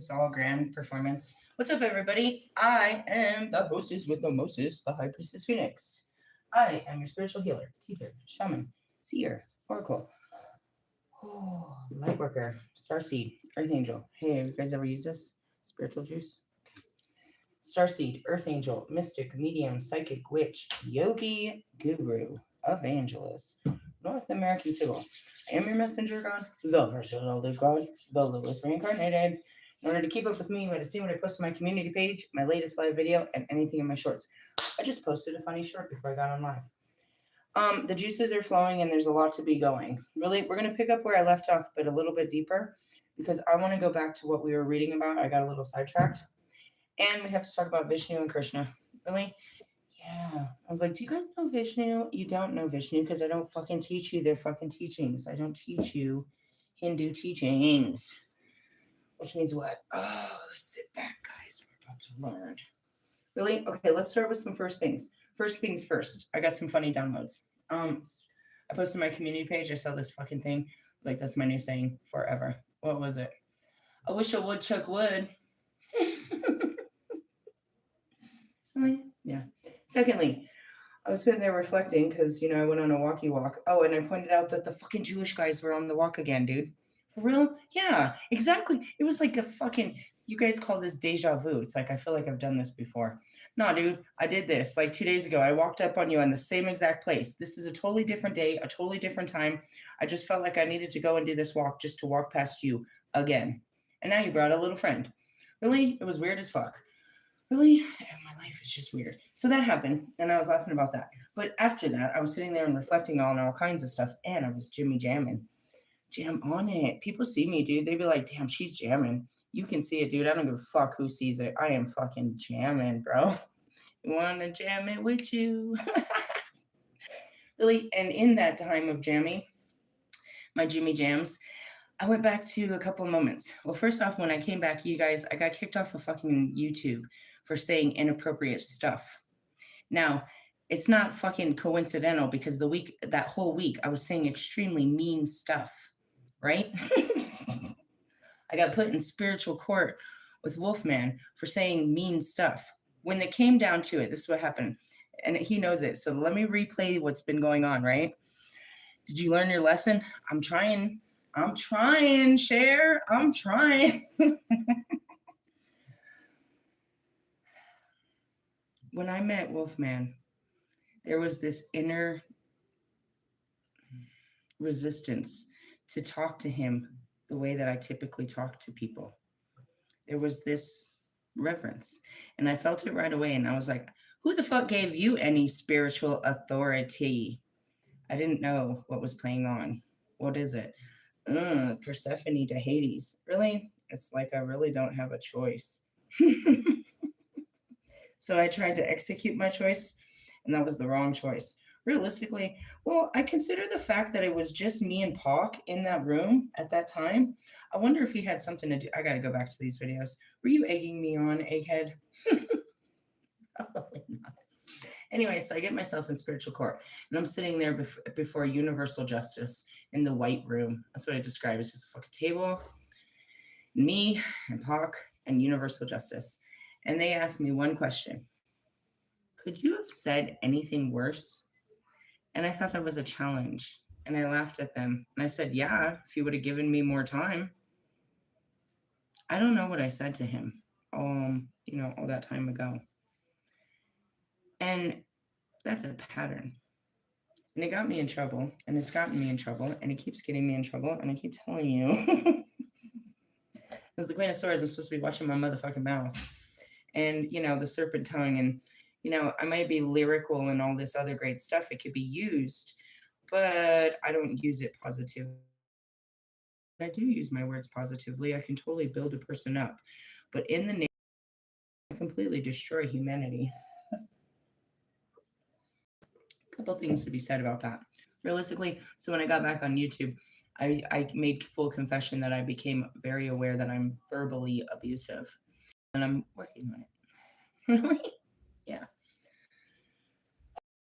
this all grand performance. What's up, everybody? I am the hostess with the mostest, the High Priestess Phoenix. I am your spiritual healer, teacher, shaman, seer, oracle, light worker, starseed, earth angel. Hey, have you guys ever used this? Spiritual juice? Starseed, earth angel, mystic, medium, psychic, witch, yogi, guru, evangelist, North American civil. I am your messenger god, the versatile god, the Lilith reincarnated. In order to keep up with me, you might have seen what I post on my community page, my latest live video, and anything in my shorts. I just posted a funny short before I got on live. The juices are flowing and there's a lot to be going. Really, we're going to pick up where I left off, but a little bit deeper, because I want to go back to what we were reading about. I got a little sidetracked. And we have to talk about Vishnu and Krsna. Really? Yeah. I was like, do you guys know Vishnu? You don't know Vishnu because I don't fucking teach you their fucking teachings. I don't teach you Hindu teachings. Which means what? Oh, sit back, guys. We're about to learn. Really? Okay, let's start with some first things. First things first. I got some funny downloads. I posted my community page. I saw this fucking thing. Like, that's my new saying forever. What was it? I wish a woodchuck would. Yeah. Secondly, I was sitting there reflecting because, I went on a walkie walk. Oh, and I pointed out that the fucking Jewish guys were on the walk again, dude. For real? Yeah, exactly. It was like you guys call this deja vu. It's like, I feel like I've done this before. No, dude, I did this like 2 days ago. I walked up on you on the same exact place. This is a totally different day, a totally different time. I just felt like I needed to go and do this walk just to walk past you again. And now you brought a little friend. Really? It was weird as fuck. Really? My life is just weird. So that happened, and I was laughing about that. But after that, I was sitting there and reflecting on all kinds of stuff, and I was Jimmy jamming. Jam on it. People see me, dude. They'd be like, damn, she's jamming. You can see it, dude. I don't give a fuck who sees it. I am fucking jamming, bro. You want to jam it with you? Really? And in that time of jamming, my Jimmy jams, I went back to a couple of moments. Well, first off, when I came back, you guys, I got kicked off of fucking YouTube for saying inappropriate stuff. Now, it's not fucking coincidental because that whole week, I was saying extremely mean stuff, right? I got put in spiritual court with Wolfman for saying mean stuff. When it came down to it, this is what happened. And he knows it. So let me replay what's been going on, right? Did you learn your lesson? I'm trying, Cher. I'm trying. When I met Wolfman, there was this inner resistance to talk to him the way that I typically talk to people. There was this reverence, and I felt it right away. And I was like, who the fuck gave you any spiritual authority? I didn't know what was playing on. What is it? Persephone to Hades. Really? It's like I really don't have a choice. So I tried to execute my choice, and that was the wrong choice. Realistically, well, I consider the fact that it was just me and Pac in that room at that time. I wonder if he had something to do. I got to go back to these videos. Were you egging me on, egghead? Probably not. Anyway, so I get myself in spiritual court, and I'm sitting there before universal justice in the white room. That's what I describe. It's just a fucking table, me and Pac and universal justice. And they asked me one question. Could you have said anything worse? And I thought that was a challenge. And I laughed at them. And I said, yeah, if you would have given me more time. I don't know what I said to him, all that time ago. And that's a pattern. And it got me in trouble. And it's gotten me in trouble. And it keeps getting me in trouble. And I keep telling you. As the Queen of Swords, I'm supposed to be watching my motherfucking mouth. And, the serpent tongue. And, I might be lyrical and all this other great stuff. It could be used. But I don't use it positively. I do use my words positively. I can totally build a person up. But in the name, I completely destroy humanity. A couple things to be said about that. Realistically, so when I got back on YouTube, I made full confession that I became very aware that I'm verbally abusive. And I'm working on it. Really? Yeah.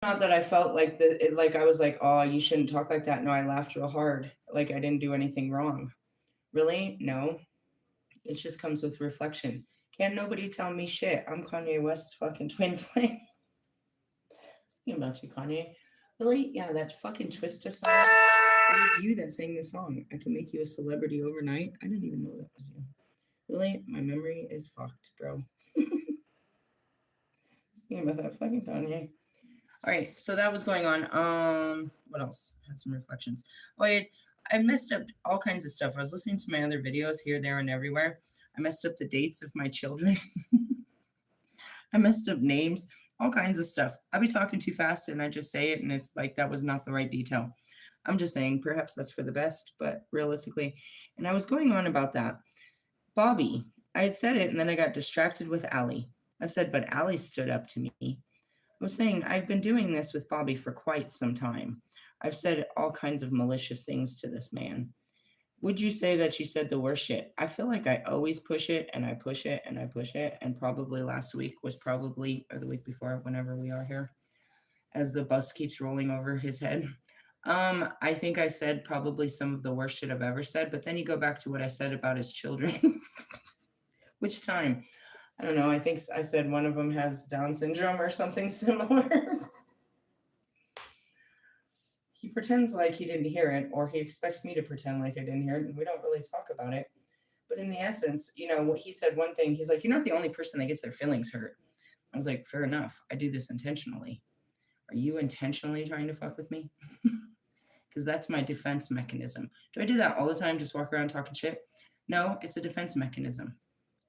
Not that I felt like I was like, oh, you shouldn't talk like that. No, I laughed real hard. Like I didn't do anything wrong. Really? No. It just comes with reflection. Can't nobody tell me shit. I'm Kanye West's fucking twin flame. Thinking about you, Kanye. Really? Yeah, that fucking Twista song. It was you that sang the song. I can make you a celebrity overnight. I didn't even know that was you. Really? My memory is fucked, bro. Thinking about that fucking Kanye. All right, so that was going on. What else? Had some reflections. Oh, I messed up all kinds of stuff. I was listening to my other videos here, there, and everywhere. I messed up the dates of my children. I messed up names, all kinds of stuff. I'll be talking too fast and I just say it, and it's like that was not the right detail. I'm just saying, perhaps that's for the best, but realistically, and I was going on about that. Bobby, I had said it, and then I got distracted with Allie. I said, but Allie stood up to me. I was saying, I've been doing this with Bobby for quite some time. I've said all kinds of malicious things to this man. Would you say that you said the worst shit? I feel like I always push it and I push it and I push it. And probably last week was probably, or the week before, whenever we are here, as the bus keeps rolling over his head. I think I said probably some of the worst shit I've ever said, but then you go back to what I said about his children. Which time? I don't know. I think I said one of them has Down syndrome or something similar. He pretends like he didn't hear it, or he expects me to pretend like I didn't hear it, and we don't really talk about it. But in the essence, what he said one thing, he's like, you're not the only person that gets their feelings hurt. I was like, fair enough. I do this intentionally. Are you intentionally trying to fuck with me? Because that's my defense mechanism. Do I do that all the time? Just walk around talking shit? No, it's a defense mechanism.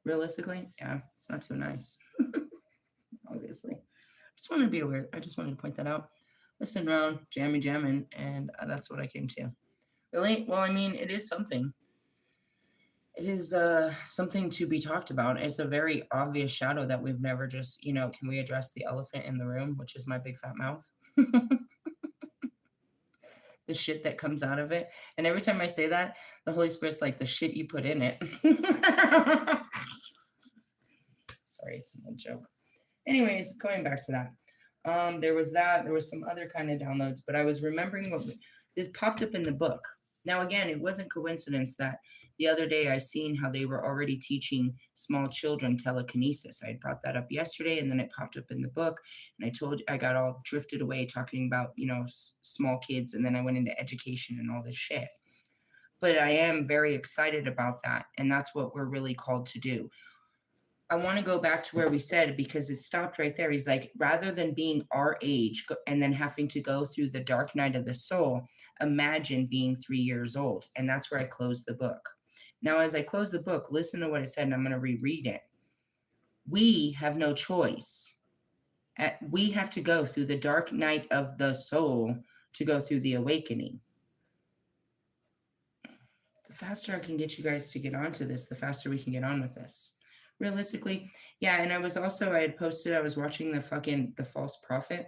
Realistically, yeah, it's not too nice. Obviously. Just wanted to be aware. I just wanted to point that out. Listen around, jamming, and that's what I came to. Really? Well, I mean, it is something. It is something to be talked about. It's a very obvious shadow that we've never just, can we address the elephant in the room, which is my big fat mouth? The shit that comes out of it. And every time I say that, the Holy Spirit's like, the shit you put in it. Sorry, it's a joke. Anyways, going back to that. There was some other kind of downloads, but I was remembering this popped up in the book. Now, again, it wasn't coincidence that the other day I seen how they were already teaching small children telekinesis. I brought that up yesterday, and then it popped up in the book, and I got all drifted away talking about, small kids, and then I went into education and all this shit. But I am very excited about that, and that's what we're really called to do. I want to go back to where we said, because it stopped right there. He's like, rather than being our age and then having to go through the dark night of the soul, imagine being 3 years old. And that's where I closed the book. Now, as I close the book, listen to what it said, and I'm going to reread it. We have no choice. We have to go through the dark night of the soul to go through the awakening. The faster I can get you guys to get onto this, the faster we can get on with this. Realistically, yeah. And I was watching the false prophet.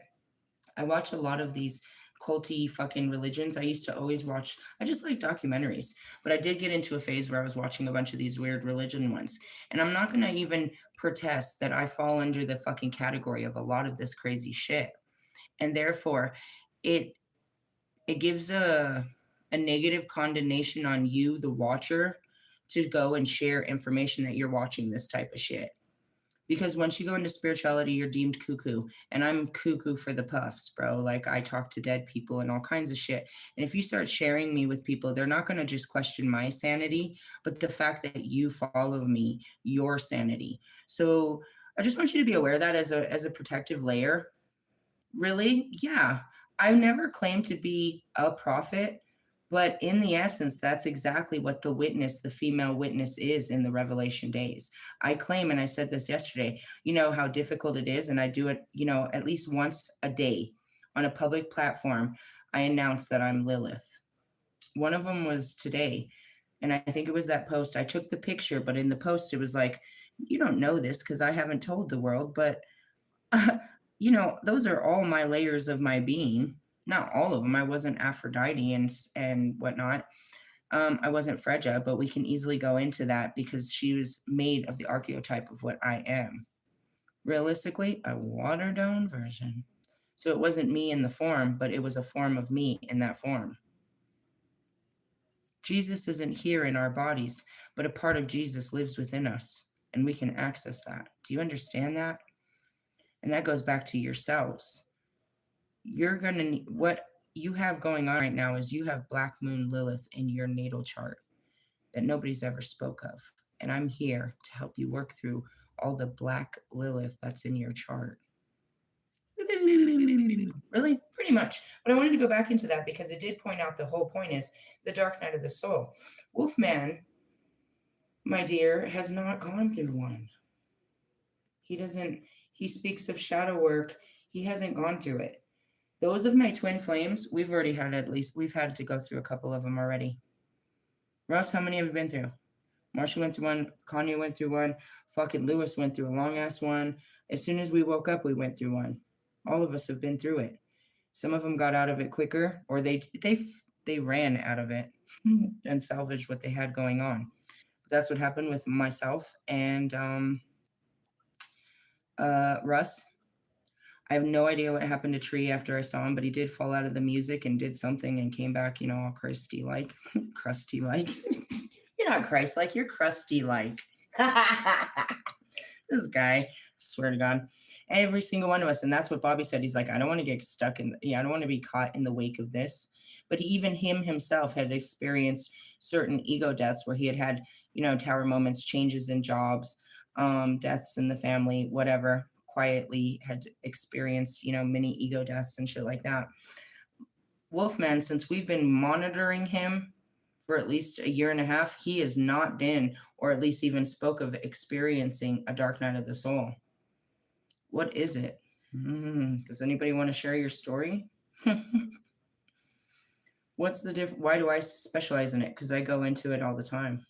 I watch a lot of these culty fucking religions. I used to always watch, I just like documentaries, but I did get into a phase where I was watching a bunch of these weird religion ones. And I'm not going to even protest that I fall under the fucking category of a lot of this crazy shit. And therefore, it gives a negative condemnation on you, the watcher, to go and share information that you're watching this type of shit. Because once you go into spirituality, you're deemed cuckoo. And I'm cuckoo for the puffs, bro. Like, I talk to dead people and all kinds of shit. And if you start sharing me with people, they're not going to just question my sanity, but the fact that you follow me, your sanity. So I just want you to be aware of that as a protective layer. Really? Yeah. I never claimed to be a prophet. But in the essence, that's exactly what the female witness is in the Revelation days. I claim, and I said this yesterday, how difficult it is. And I do it, at least once a day on a public platform. I announce that I'm Lilith. One of them was today. And I think it was that post. I took the picture, but in the post, it was like, you don't know this because I haven't told the world. But, those are all my layers of my being. Not all of them. I wasn't Aphrodite and whatnot. I wasn't Phrygia, but we can easily go into that because she was made of the archetype of what I am. Realistically, a watered down version. So it wasn't me in the form, but it was a form of me in that form. Jesus isn't here in our bodies, but a part of Jesus lives within us, and we can access that. Do you understand that? And that goes back to yourselves. You're going to need what you have going on right now is you have Black Moon Lilith in your natal chart that nobody's ever spoke of. And I'm here to help you work through all the Black Lilith that's in your chart. Really? Pretty much. But I wanted to go back into that because it did point out the whole point is the dark night of the soul. Wolfman, my dear, has not gone through one. He speaks of shadow work. He hasn't gone through it. Those of my twin flames, we've had to go through a couple of them already. Russ, how many have you been through? Marsha went through one. Kanye went through one. Fucking Lewis went through a long ass one. As soon as we woke up, we went through one. All of us have been through it. Some of them got out of it quicker, or they ran out of it and salvaged what they had going on. But that's what happened with myself and Russ. I have no idea what happened to Tree after I saw him, but he did fall out of the music and did something and came back, all crusty-like. Crusty-like. You're not Christ-like, you're crusty-like. This guy, I swear to God. Every single one of us. And that's what Bobby said. He's like, I don't want to get stuck I don't want to be caught in the wake of this. But even himself had experienced certain ego deaths where he had, tower moments, changes in jobs, deaths in the family, whatever. Quietly had experienced, many ego deaths and shit like that. Wolfman, since we've been monitoring him for at least a year and a half, he has not been, or at least even spoke of experiencing a dark night of the soul. What is it? Does anybody want to share your story? What's the difference? Why do I specialize in it? Because I go into it all the time.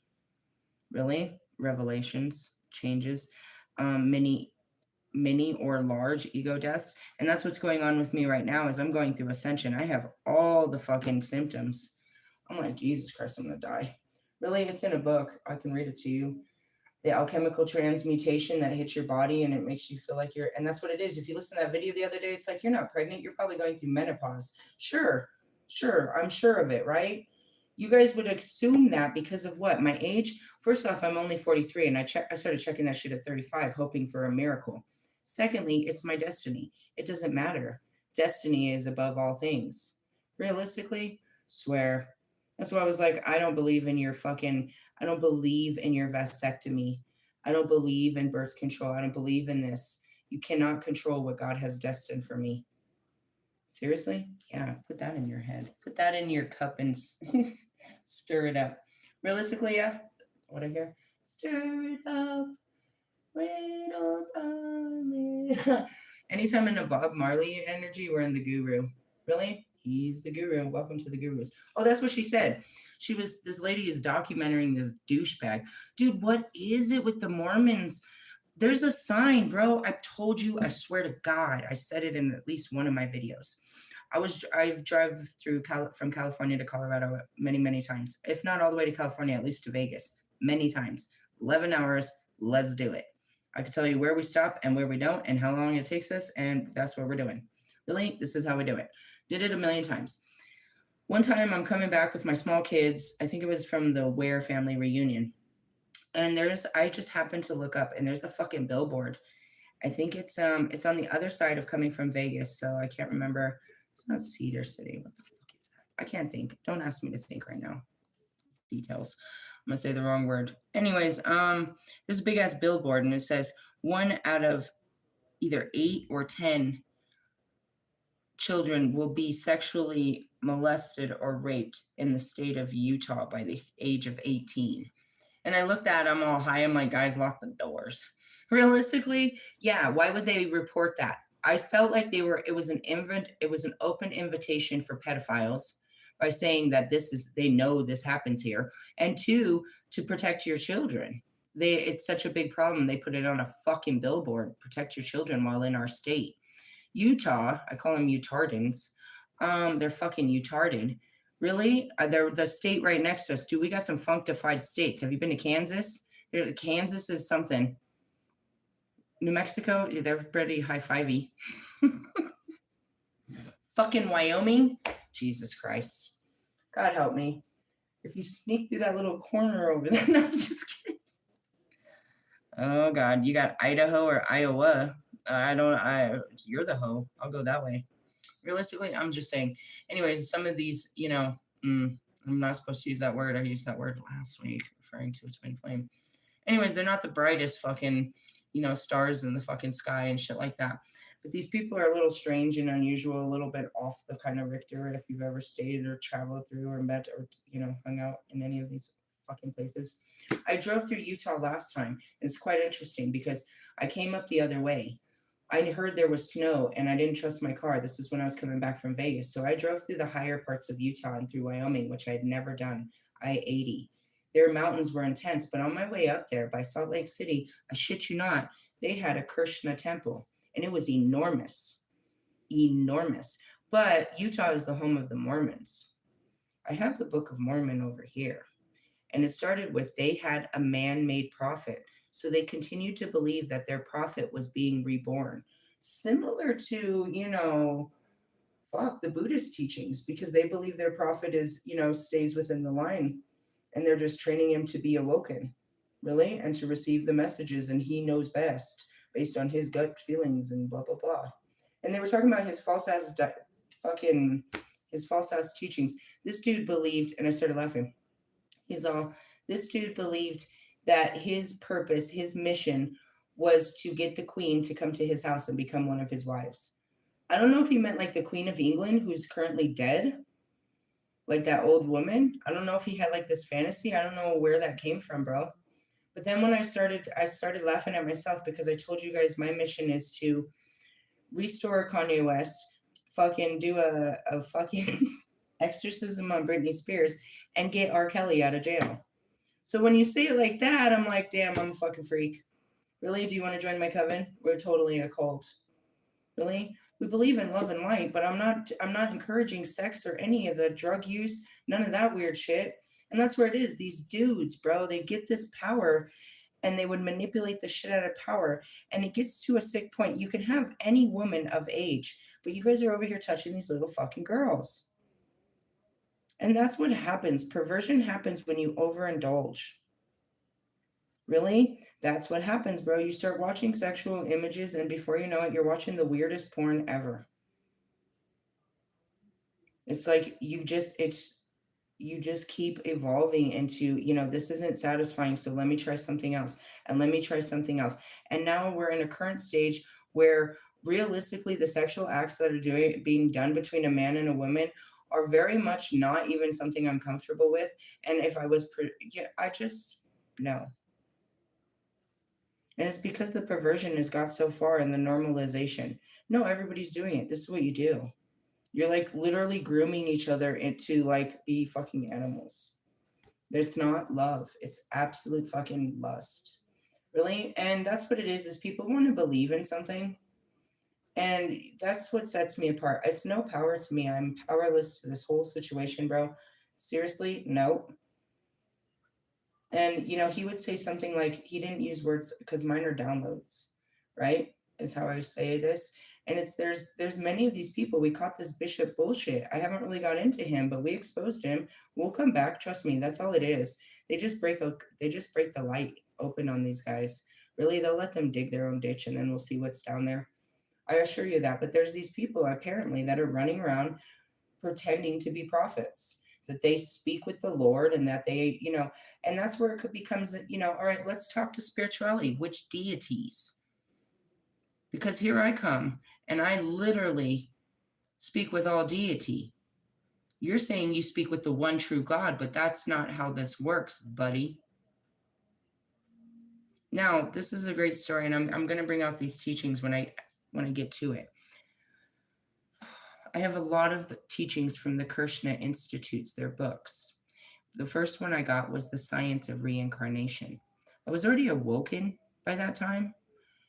Really? Revelations, changes, many or large ego deaths. And that's what's going on with me right now is I'm going through ascension. I have all the fucking symptoms. I'm like, Jesus Christ, I'm going to die. Really? It's in a book. I can read it to you. The alchemical transmutation that hits your body and it makes you feel like and that's what it is. If you listen to that video the other day, it's like, you're not pregnant. You're probably going through menopause. Sure. I'm sure of it, right? You guys would assume that because of what? My age? First off, I'm only 43 and I started checking that shit at 35, hoping for a miracle. Secondly, it's my destiny. It doesn't matter. Destiny is above all things. Realistically, swear. That's why I was like, I don't believe in your vasectomy. I don't believe in birth control. I don't believe in this. You cannot control what God has destined for me. Seriously? Yeah, put that in your head. Put that in your cup and stir it up. Realistically, yeah. What I hear? Stir it up. Little darling. Anytime in a Bob Marley energy, we're in the guru. Really? He's the guru. Welcome to the gurus. Oh, that's what she said. This lady is documenting this douchebag. Dude, what is it with the Mormons? There's a sign, bro. I told you, I swear to God, I said it in at least one of my videos. I've drive through from California to Colorado many, many times. If not all the way to California, at least to Vegas. Many times. 11 hours. Let's do it. I can tell you where we stop and where we don't and how long it takes us, and that's what we're doing. Really, this is how we do it. Did it a million times. One time I'm coming back with my small kids. I think it was from the Ware family reunion. And I just happened to look up and there's a fucking billboard. I think it's on the other side of coming from Vegas, so I can't remember. It's not Cedar City. What the fuck is that? I can't think. Don't ask me to think right now. Details. I'm gonna say the wrong word. Anyways, there's a big ass billboard and it says 1 out of either 8 or 10 children will be sexually molested or raped in the state of Utah by the age of 18. And I looked at them all high. I'm like, guys, lock the doors. Realistically, yeah. Why would they report that? I felt like it was an open invitation for pedophiles by saying that they know this happens here. And 2, to protect your children. It's such a big problem. They put it on a fucking billboard, protect your children while in our state. Utah, I call them Utardans. They're fucking Utarded. Really? They're the state right next to us. Dude, we got some functified states. Have you been to Kansas? Kansas is something. New Mexico, they're pretty high-fivey. Fucking Wyoming? Jesus Christ. God help me. If you sneak through that little corner over there, no, I'm just kidding. Oh God, you got Idaho or Iowa. You're the hoe. I'll go that way. Realistically, I'm just saying. Anyways, some of these, I'm not supposed to use that word. I used that word last week, referring to a twin flame. Anyways, they're not the brightest fucking, stars in the fucking sky and shit like that. But these people are a little strange and unusual, a little bit off the kind of Richter if you've ever stayed or traveled through or met or, hung out in any of these fucking places. I drove through Utah last time. It's quite interesting because I came up the other way. I heard there was snow and I didn't trust my car. This is when I was coming back from Vegas. So I drove through the higher parts of Utah and through Wyoming, which I had never done. I-80. Their mountains were intense, but on my way up there by Salt Lake City, I shit you not, they had a Krsna temple, and it was enormous. Enormous. But Utah is the home of the Mormons. I have the Book of Mormon over here. And it started with they had a man-made prophet. So they continued to believe that their prophet was being reborn. Similar to, the Buddhist teachings, because they believe their prophet is, stays within the line and they're just training him to be awoken, really, and to receive the messages, and he knows best based on his gut feelings and blah blah blah. And they were talking about his his false ass teachings. This dude believed, and I started laughing. He's all, this dude believed that his purpose, his mission, was to get the queen to come to his house and become one of his wives. I don't know if he meant like the Queen of England, who's currently dead, like that old woman. I don't know if he had like this fantasy. I don't know where that came from, bro. But then when I started laughing at myself because I told you guys my mission is to restore Kanye West, fucking do a fucking exorcism on Britney Spears, and get R. Kelly out of jail. So when you say it like that, I'm like, damn, I'm a fucking freak. Really? Do you want to join my coven? We're totally a cult. Really? We believe in love and light, but I'm not encouraging sex or any of the drug use, none of that weird shit. And that's where it is. These dudes, bro, they get this power and they would manipulate the shit out of power. And it gets to a sick point. You can have any woman of age, but you guys are over here touching these little fucking girls. And that's what happens. Perversion happens when you overindulge. Really? That's what happens, bro. You start watching sexual images, and before you know it, you're watching the weirdest porn ever. It's like you just keep evolving into, this isn't satisfying, so let me try something else, and let me try something else. And now we're in a current stage where realistically the sexual acts that are being done between a man and a woman are very much not even something I'm comfortable with. And if I was, I just, no. And it's because the perversion has got so far in the normalization. No, everybody's doing it. This is what you do. You're like literally grooming each other into like be fucking animals. It's not love. It's absolute fucking lust. Really? And that's what it is people want to believe in something. And that's what sets me apart. It's no power to me. I'm powerless to this whole situation, bro. Seriously, no. And, he would say something like, he didn't use words because mine are downloads, right? Is how I say this. And there's many of these people. We caught this bishop bullshit. I haven't really got into him, but we exposed him. We'll come back. Trust me. That's all it is. They just break the light open on these guys. Really, they'll let them dig their own ditch and then we'll see what's down there. I assure you that. But there's these people apparently that are running around pretending to be prophets, that they speak with the Lord and that they, and that's where it becomes, all right, let's talk to spirituality. Which deities? Because here I come and I literally speak with all deity. You're saying you speak with the one true God, but that's not how this works, buddy. Now, this is a great story, and I'm going to bring out these teachings when I get to it. I have a lot of the teachings from the Krsna Institutes, their books. The first one I got was The Science of Reincarnation. I was already awoken by that time,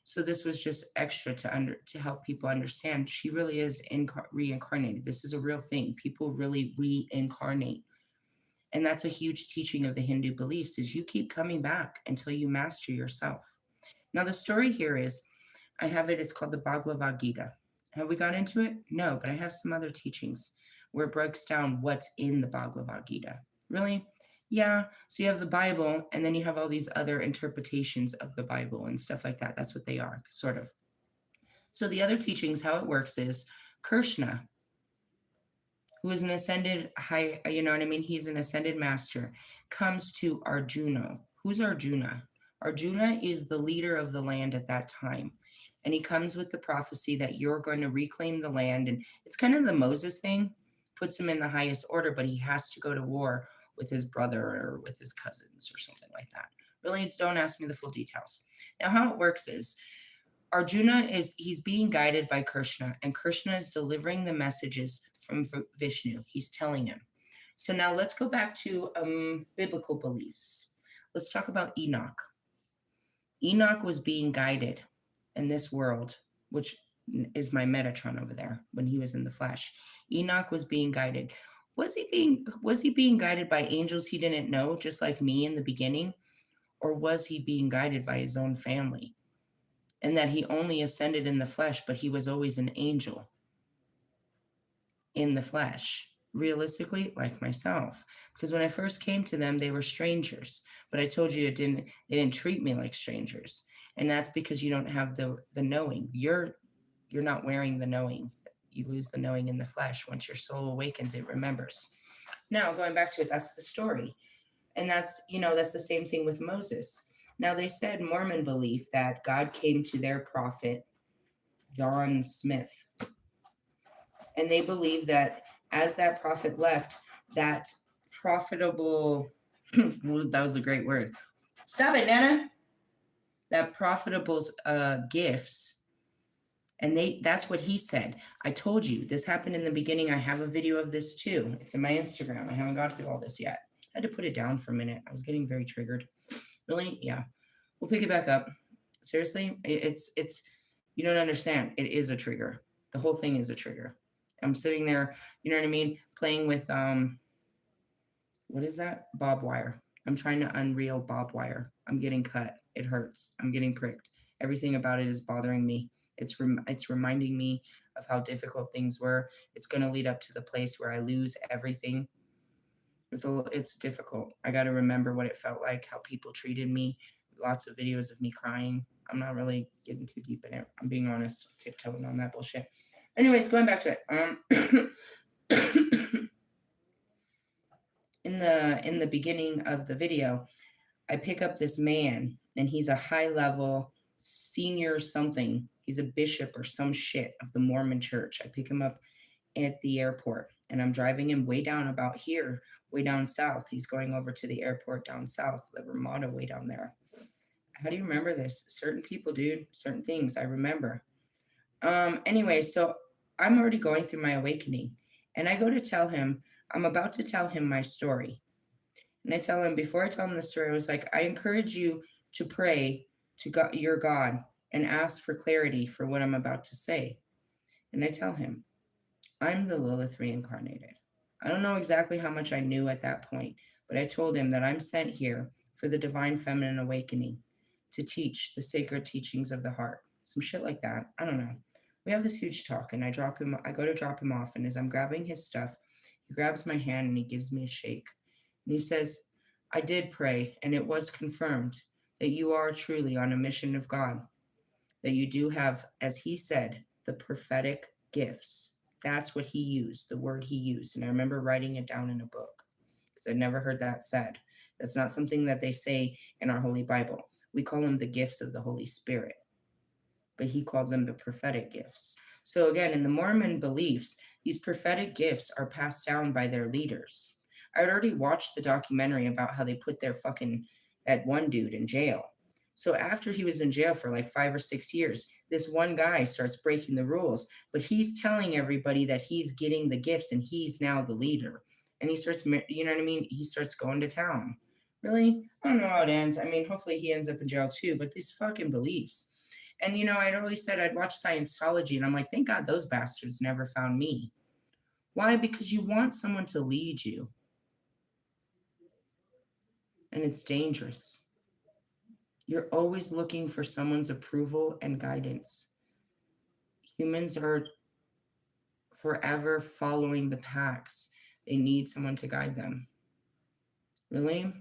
so this was just extra to help people understand she really is reincarnated. This is a real thing. People really reincarnate. And that's a huge teaching of the Hindu beliefs is you keep coming back until you master yourself. Now, the story here is, I have it, it's called the Bhagavad Gita. Have we got into it? No, but I have some other teachings where it breaks down what's in the Bhagavad Gita. Really? Yeah, so you have the Bible, and then you have all these other interpretations of the Bible and stuff like that. That's what they are, sort of. So the other teachings, how it works is Krsna, who is an ascended high, you know what I mean? He's an ascended master, comes to Arjuna. Who's Arjuna? Arjuna is the leader of the land at that time. And he comes with the prophecy that you're going to reclaim the land. And it's kind of the Moses thing, puts him in the highest order, but he has to go to war with his brother or with his cousins or something like that. Really, don't ask me the full details. Now, how it works is Arjuna he's being guided by Krsna, and Krsna is delivering the messages from Vishnu. He's telling him. So now let's go back to biblical beliefs. Let's talk about Enoch. Enoch was being guided in this world, which is my Metatron over there when he was in the flesh. Enoch was being guided. Was he being guided by angels he didn't know, just like me in the beginning? Or was he being guided by his own family? And that he only ascended in the flesh, but he was always an angel in the flesh, realistically, like myself. Because when I first came to them, they were strangers. But I told you they didn't treat me like strangers. And that's because you don't have the knowing. You're not wearing the knowing. You lose the knowing in the flesh. Once your soul awakens, it remembers. Now, going back to it, that's the story. And that's the same thing with Moses. Now, they said Mormon belief that God came to their prophet, John Smith. And they believe that as that prophet left, that profitable, that was a great word. Stop it, Nana. That profitable gifts. And that's what he said. I told you, this happened in the beginning. I have a video of this too. It's in my Instagram. I haven't got through all this yet. I had to put it down for a minute. I was getting very triggered. Really? Yeah. We'll pick it back up. Seriously, it's you don't understand. It is a trigger. The whole thing is a trigger. I'm sitting there, you know what I mean, playing with what is that? Bob wire. I'm trying to unreel bob wire. I'm getting cut. It hurts. I'm getting pricked. Everything about it is bothering me. It's reminding me of how difficult things were. It's going to lead up to the place where I lose everything. It's difficult. I got to remember what it felt like, how people treated me. Lots of videos of me crying. I'm not really getting too deep in it. I'm being honest, tiptoeing on that bullshit. Anyways, going back to it. In the beginning of the video, I pick up this man, and he's a high level senior something. He's a bishop or some shit of the Mormon church. I pick him up at the airport, and I'm driving him way down about here, way down south. He's going over to the airport down south, the Ramada way down there. How do you remember this? Certain people, dude, certain things I remember. Anyway, so I'm already going through my awakening, and I go to tell him, I'm about to tell him my story. And I tell him, before I tell him the story, I was like, I encourage you to pray to God, your God, and ask for clarity for what I'm about to say. And I tell him, I'm the Lilith reincarnated. I don't know exactly how much I knew at that point, but I told him that I'm sent here for the divine feminine awakening, to teach the sacred teachings of the heart. Some shit like that. I don't know. We have this huge talk, and I go to drop him off, and as I'm grabbing his stuff, he grabs my hand and he gives me a shake. And he says, I did pray, and it was confirmed that you are truly on a mission of God, that you do have, as he said, the prophetic gifts. That's what he used, the word he used. And I remember writing it down in a book because I'd never heard that said. That's not something that they say in our Holy Bible. We call them the gifts of the Holy Spirit, but he called them the prophetic gifts. So again, in the Mormon beliefs, these prophetic gifts are passed down by their leaders. I had already watched the documentary about how they put that one dude in jail. So after he was in jail for like 5 or 6 years, this one guy starts breaking the rules, but he's telling everybody that he's getting the gifts and he's now the leader. And he starts, you know what I mean? He starts going to town. Really? I don't know how it ends. I mean, hopefully he ends up in jail too, but these fucking beliefs. And, I'd always said I'd watch Scientology, and I'm like, thank God those bastards never found me. Why? Because you want someone to lead you. And it's dangerous. You're always looking for someone's approval and guidance. Humans are forever following the packs. They need someone to guide them. Really?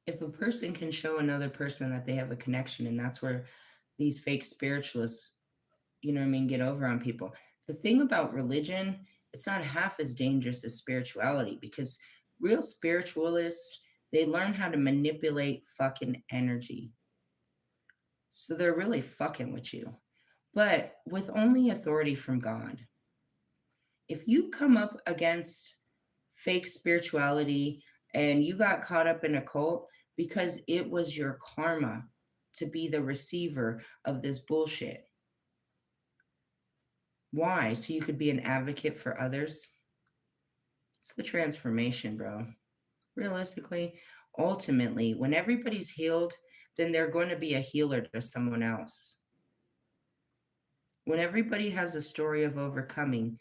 If a person can show another person that they have a connection, and that's where these fake spiritualists, you know what I mean, get over on people. The thing about religion, it's not half as dangerous as spirituality, because real spiritualists, they learn how to manipulate fucking energy. So they're really fucking with you, but with only authority from God. If you come up against fake spirituality and you got caught up in a cult because it was your karma to be the receiver of this bullshit. Why? So you could be an advocate for others? It's the transformation, bro. Realistically, ultimately, when everybody's healed, then they're going to be a healer to someone else. When everybody has a story of overcoming,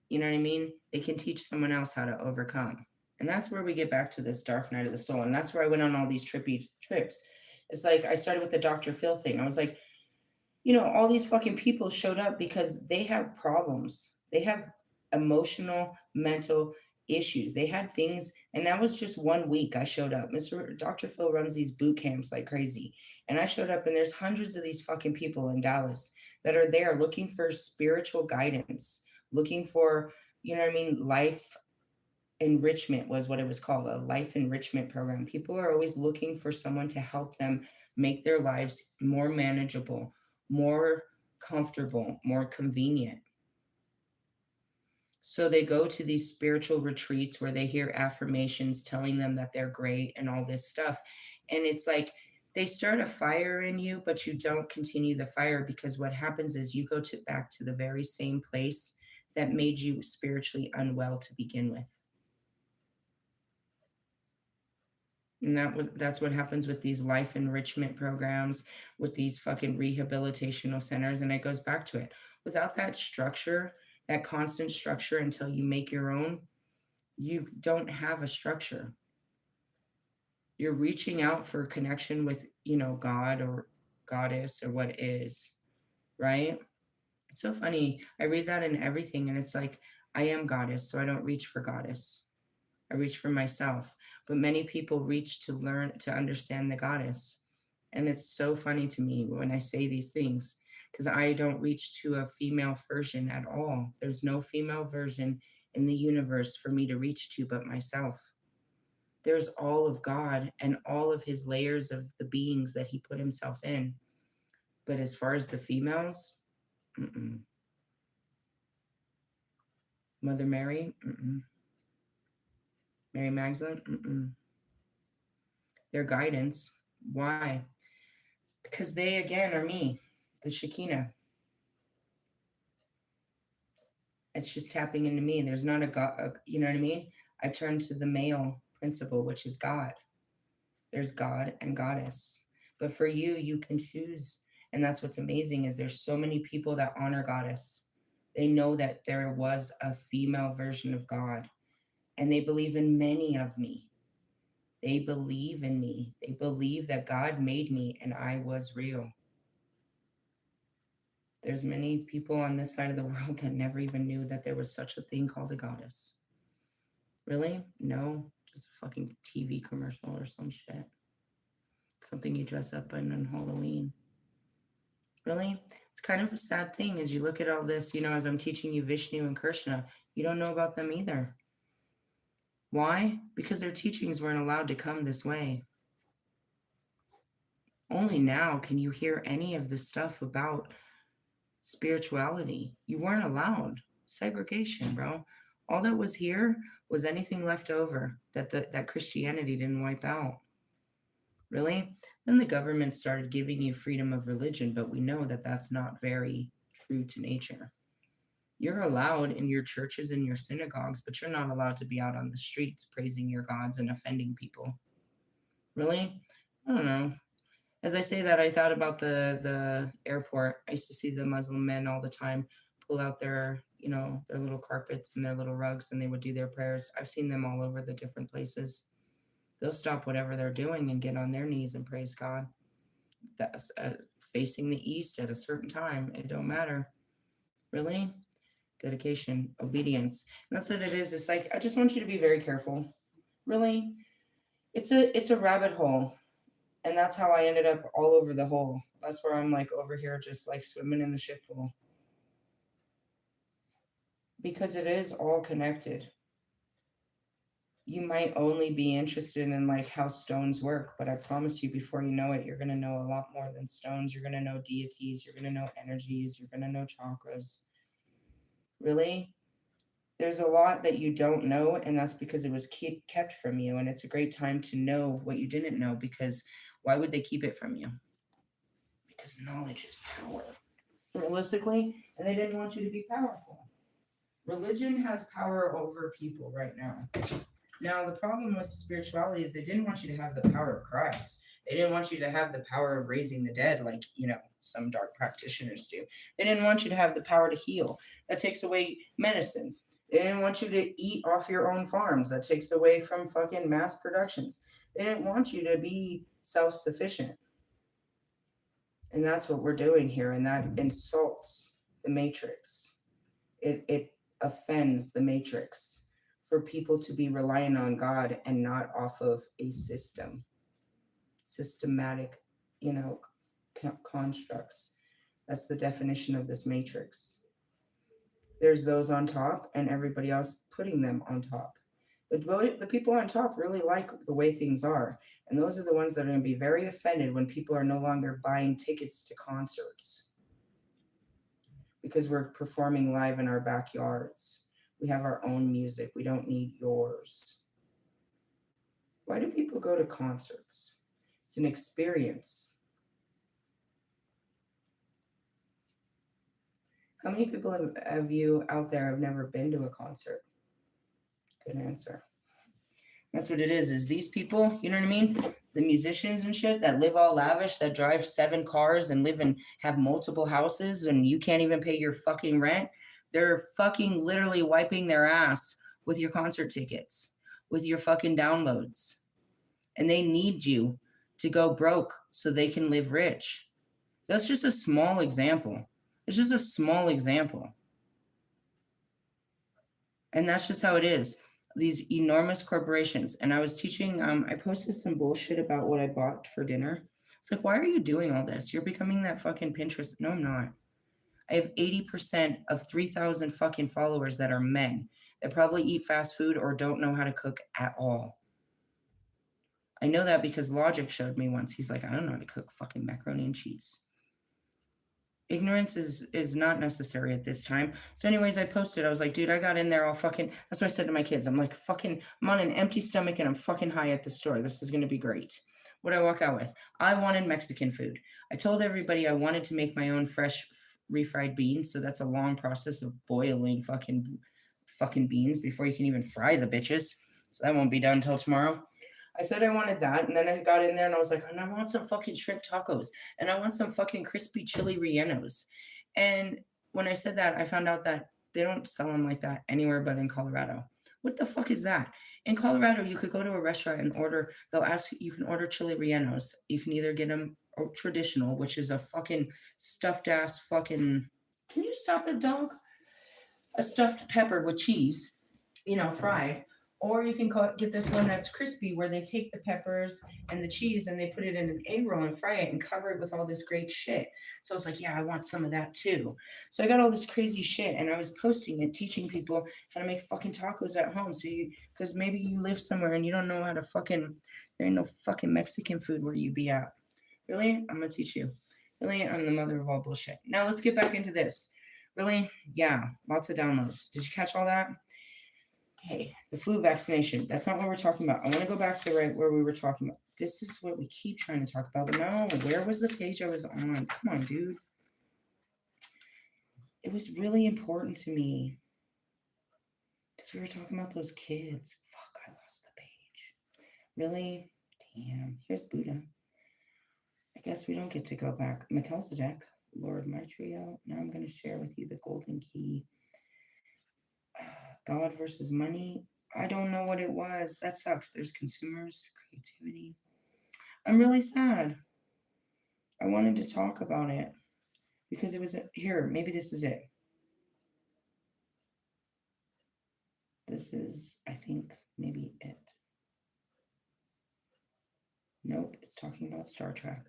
you know what I mean? They can teach someone else how to overcome. And that's where we get back to this dark night of the soul. And that's where I went on all these trippy trips. It's like I started with the Dr. Phil thing. I was like, you know, all these fucking people showed up because they have problems. They have emotional, mental issues. They had things, and that was just 1 week I showed up. Mr. Dr. Phil runs these boot camps like crazy. And I showed up, and there's hundreds of these fucking people in Dallas that are there looking for spiritual guidance, looking for, you know what I mean, life enrichment was what it was called, a life enrichment program. People are always looking for someone to help them make their lives more manageable, more comfortable, more convenient. So they go to these spiritual retreats where they hear affirmations telling them that they're great and all this stuff. And it's like they start a fire in you, but you don't continue the fire, because what happens is you go back to the very same place that made you spiritually unwell to begin with. And that's what happens with these life enrichment programs, with these fucking rehabilitational centers. And it goes back to it. Without that structure, that constant structure until you make your own, you don't have a structure. You're reaching out for connection with, you know, God or goddess or what is, right? It's so funny. I read that in everything, and it's like, I am goddess, so I don't reach for goddess. I reach for myself. But many people reach to learn to understand the goddess. And it's so funny to me when I say these things, because I don't reach to a female version at all. There's no female version in the universe for me to reach to but myself. There's all of God and all of his layers of the beings that he put himself in. But as far as the females, mm-mm. Mother Mary, mm-mm. Mary Magdalene, mm-mm. Their guidance. Why? Because they, again, are me, the Shekinah. It's just tapping into me. There's not a God, you know what I mean? I turn to the male principle, which is God. There's God and goddess. But for you, you can choose. And that's what's amazing, is there's so many people that honor goddess. They know that there was a female version of God, and they believe in many of me. They believe in me. They believe that God made me and I was real. There's many people on this side of the world that never even knew that there was such a thing called a goddess. Really? No, just a fucking TV commercial or some shit. Something you dress up in on Halloween. Really? It's kind of a sad thing as you look at all this, you know, as I'm teaching you Vishnu and Krsna, you don't know about them either. Why? Because their teachings weren't allowed to come this way. Only now can you hear any of the stuff about spirituality. You weren't allowed. Segregation, bro. All that was here was anything left over that Christianity didn't wipe out. Really? Then the government started giving you freedom of religion, but we know that that's not very true to nature. You're allowed in your churches and your synagogues, but you're not allowed to be out on the streets praising your gods and offending people. Really? I don't know. As I say that, I thought about the airport. I used to see the Muslim men all the time pull out their, you know, their little carpets and their little rugs, and they would do their prayers. I've seen them all over the different places. They'll stop whatever they're doing and get on their knees and praise God. That's facing the east at a certain time. It don't matter. Really? dedication, obedience. And that's what it is. It's like, I just want you to be very careful. Really, it's a rabbit hole. And that's how I ended up all over the hole. That's where I'm like over here just like swimming in the shit pool. Because it is all connected. You might only be interested in like how stones work, but I promise you, before you know it, you're going to know a lot more than stones. You're going to know deities, you're going to know energies, you're going to know chakras. Really, there's a lot that you don't know, and that's because it was kept from you. And it's a great time to know what you didn't know, because why would they keep it from you? Because knowledge is power, realistically, and they didn't want you to be powerful. Religion has power over people right now. Now, the problem with spirituality is they didn't want you to have the power of Christ. They didn't want you to have the power of raising the dead like, some dark practitioners do. They didn't want you to have the power to heal. That takes away medicine. They didn't want you to eat off your own farms. That takes away from fucking mass productions. They didn't want you to be self-sufficient. And that's what we're doing here, and that insults the matrix. It offends the matrix for people to be relying on God and not off of a systematic, constructs. That's the definition of this matrix. There's those on top and everybody else putting them on top. The people on top really like the way things are. And those are the ones that are going to be very offended when people are no longer buying tickets to concerts. Because we're performing live in our backyards. We have our own music. We don't need yours. Why do people go to concerts? It's an experience. How many people have you out there have never been to a concert? Good answer. That's what it is these people, you know what I mean? The musicians and shit that live all lavish, that drive 7 cars and live and have multiple houses and you can't even pay your fucking rent. They're fucking literally wiping their ass with your concert tickets, with your fucking downloads. And they need you to go broke so they can live rich. That's just a small example. It's just a small example. And that's just how it is. These enormous corporations. And I was teaching, I posted some bullshit about what I bought for dinner. It's like, why are you doing all this? You're becoming that fucking Pinterest. No, I'm not. I have 80% of 3,000 fucking followers that are men that probably eat fast food or don't know how to cook at all. I know that because Logic showed me once. He's like, I don't know how to cook fucking macaroni and cheese. Ignorance is not necessary at this time. So anyways, I posted, I was like, dude, I got in there all fucking, that's what I said to my kids. I'm like, I'm on an empty stomach and I'm fucking high at the store. This is going to be great. What did I walk out with? I wanted Mexican food. I told everybody I wanted to make my own fresh refried beans. So that's a long process of boiling fucking beans before you can even fry the bitches. So that won't be done until tomorrow. I said I wanted that, and then I got in there and I was like, and I want some fucking shrimp tacos, and I want some fucking crispy chili rellenos. And when I said that, I found out that they don't sell them like that anywhere but in Colorado. What the fuck is that? In Colorado, you could go to a restaurant and they'll ask, you can order chili rellenos. You can either get them traditional, which is a fucking stuffed ass fucking, can you stop it, dog? A stuffed pepper with cheese, fried. Or you can get this one that's crispy, where they take the peppers and the cheese and they put it in an egg roll and fry it and cover it with all this great shit. So I was like, yeah, I want some of that too. So I got all this crazy shit and I was posting it, teaching people how to make fucking tacos at home. So because maybe you live somewhere and you don't know how to there ain't no fucking Mexican food where you be at. Really? I'm going to teach you. Really? I'm the mother of all bullshit. Now let's get back into this. Really? Yeah, lots of downloads. Did you catch all that? Okay, the flu vaccination. That's not what we're talking about. I want to go back to right where we were talking about. This is what we keep trying to talk about. But no, where was the page I was on? Come on, dude. It was really important to me. Because we were talking about those kids. Fuck, I lost the page. Really? Damn. Here's Buddha. I guess we don't get to go back. Melchizedek, Lord Maitreya. Now I'm going to share with you the golden key. God versus money. I don't know what it was. That sucks. There's consumers, creativity. I'm really sad. I wanted to talk about it because it was here. Maybe this is it. This is, I think, maybe it. Nope, it's talking about Star Trek.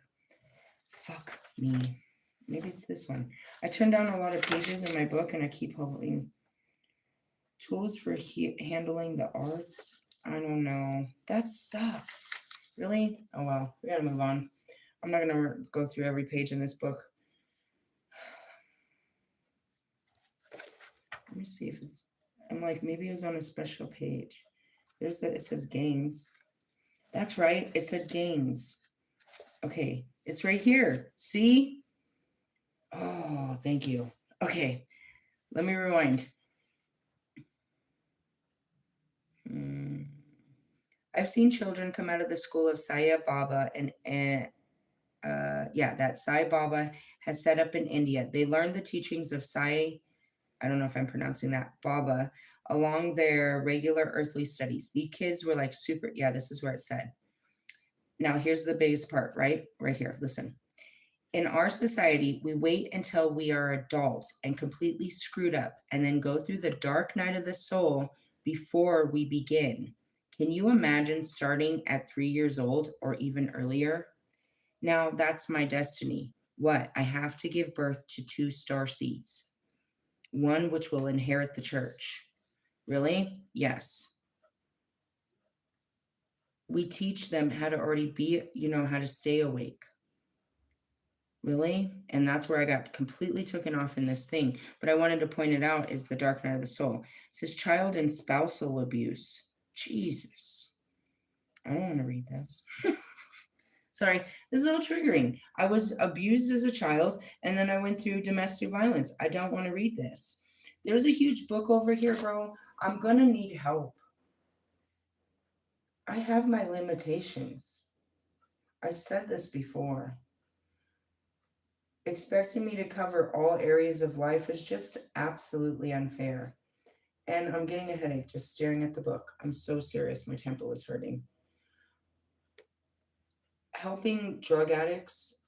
Fuck me. Maybe it's this one. I turned down a lot of pages in my book and I keep hoping. Tools for handling the arts. I don't know. That sucks. Really? Oh well, we gotta move on. I'm not gonna go through every page in this book. Let me see if it's. I'm like, maybe it was on a special page. There's that. It says games. That's right. It said games. Okay, it's right here. See? Oh, thank you. Okay, let me rewind. I've seen children come out of the school of Sai Baba and that Sai Baba has set up in India. They learned the teachings of Sai, I don't know if I'm pronouncing that, Baba, along their regular earthly studies. These kids were like super, yeah, this is where it said. Now, here's the biggest part, right? Right here, listen. In our society, we wait until we are adults and completely screwed up and then go through the dark night of the soul before we begin. Can you imagine starting at 3 years old or even earlier? Now that's my destiny. What? I have to give birth to 2 star seeds, one which will inherit the church. Really? Yes. We teach them how to already be, how to stay awake. Really? And that's where I got completely taken off in this thing. But I wanted to point it out is the dark night of the soul. It says child and spousal abuse. Jesus. I don't want to read this. Sorry, this is a little triggering. I was abused as a child, and then I went through domestic violence. I don't want to read this. There's a huge book over here, bro. I'm going to need help. I have my limitations. I said this before. Expecting me to cover all areas of life is just absolutely unfair. And I'm getting a headache just staring at the book. I'm so serious. My temple is hurting. Helping drug addicts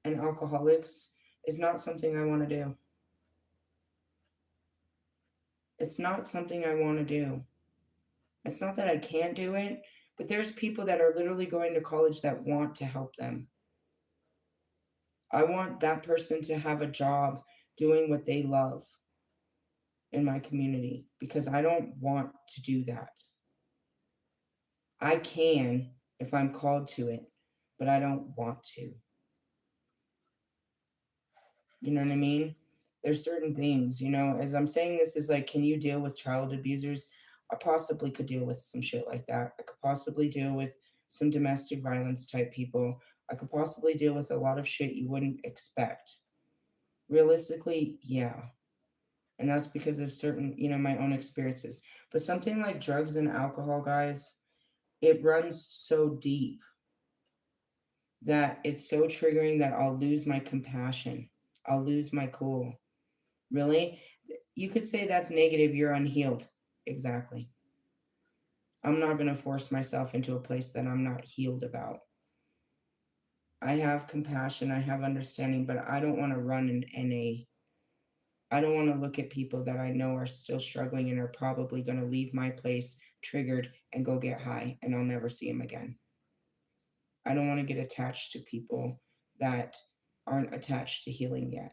and alcoholics is not something I want to do. It's not something I want to do. It's not that I can't do it, but there's people that are literally going to college that want to help them. I want that person to have a job doing what they love in my community because I don't want to do that. I can if I'm called to it, but I don't want to. You know what I mean? There's certain things, as I'm saying this is like, can you deal with child abusers? I possibly could deal with some shit like that. I could possibly deal with some domestic violence type people. I could possibly deal with a lot of shit you wouldn't expect. Realistically, yeah. And that's because of certain, my own experiences. But something like drugs and alcohol, guys, it runs so deep that it's so triggering that I'll lose my compassion. I'll lose my cool. Really? You could say that's negative, you're unhealed. Exactly. I'm not going to force myself into a place that I'm not healed about. I have compassion, I have understanding, but I don't want to run I don't want to look at people that I know are still struggling and are probably going to leave my place triggered and go get high, and I'll never see them again. I don't want to get attached to people that aren't attached to healing yet.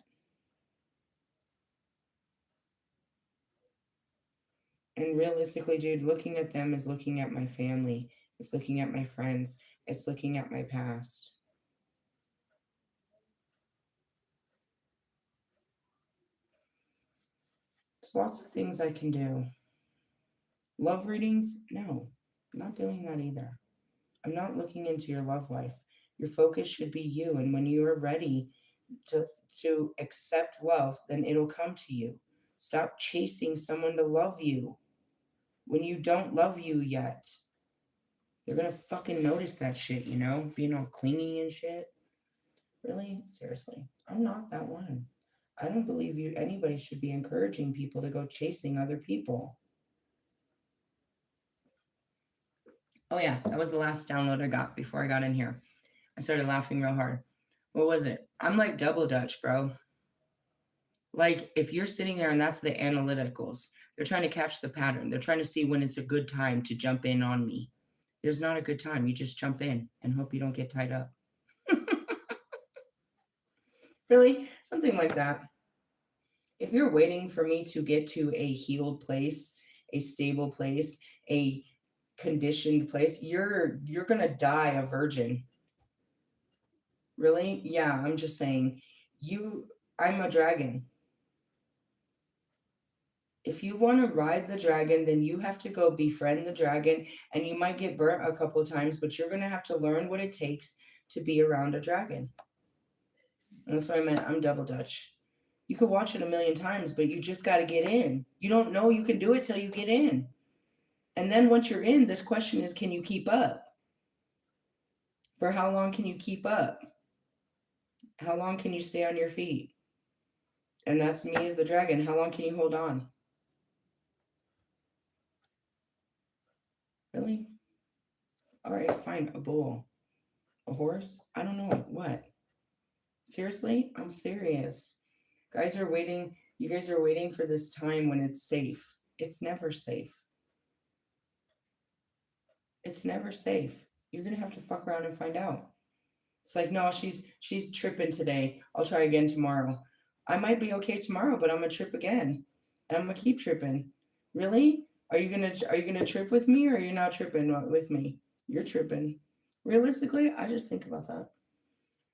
And realistically, dude, looking at them is looking at my family. It's looking at my friends. It's looking at my past. There's lots of things I can do. Love readings? No, I'm not doing that either. I'm not looking into your love life. Your focus should be you. And when you are ready to accept love, then it'll come to you. Stop chasing someone to love you when you don't love you yet. They're going to fucking notice that shit, being all clingy and shit. Really? Seriously. I'm not that one. I don't believe anybody should be encouraging people to go chasing other people. Oh yeah, that was the last download I got before I got in here. I started laughing real hard. What was it? I'm like double Dutch, bro. Like if you're sitting there and that's the analyticals, They're trying to catch the pattern. They're trying to see when it's a good time to jump in on me. There's not a good time. You just jump in and hope you don't get tied up. Really? Something like that. If you're waiting for me to get to a healed place, a stable place, a conditioned place, you're gonna die a virgin. Really? Yeah, I'm just saying. I'm a dragon. If you want to ride the dragon, then you have to go befriend the dragon, and you might get burnt a couple times, but you're gonna have to learn what it takes to be around a dragon. And that's what I meant. I'm double Dutch. You could watch it a million times, but you just got to get in. You don't know you can do it till you get in. And then once you're in, this question is, can you keep up? For how long can you keep up? How long can you stay on your feet? And that's me as the dragon. How long can you hold on? Really? All right, fine. A bull. A horse? I don't know. What? Seriously? I'm serious. Guys are waiting. You guys are waiting for this time when it's safe. It's never safe. It's never safe. You're going to have to fuck around and find out. It's like, no, she's tripping today. I'll try again tomorrow. I might be okay tomorrow, but I'm gonna trip again. And I'm gonna keep tripping. Really? Are you gonna trip with me, or are you not tripping with me? You're tripping. Realistically, I just think about that.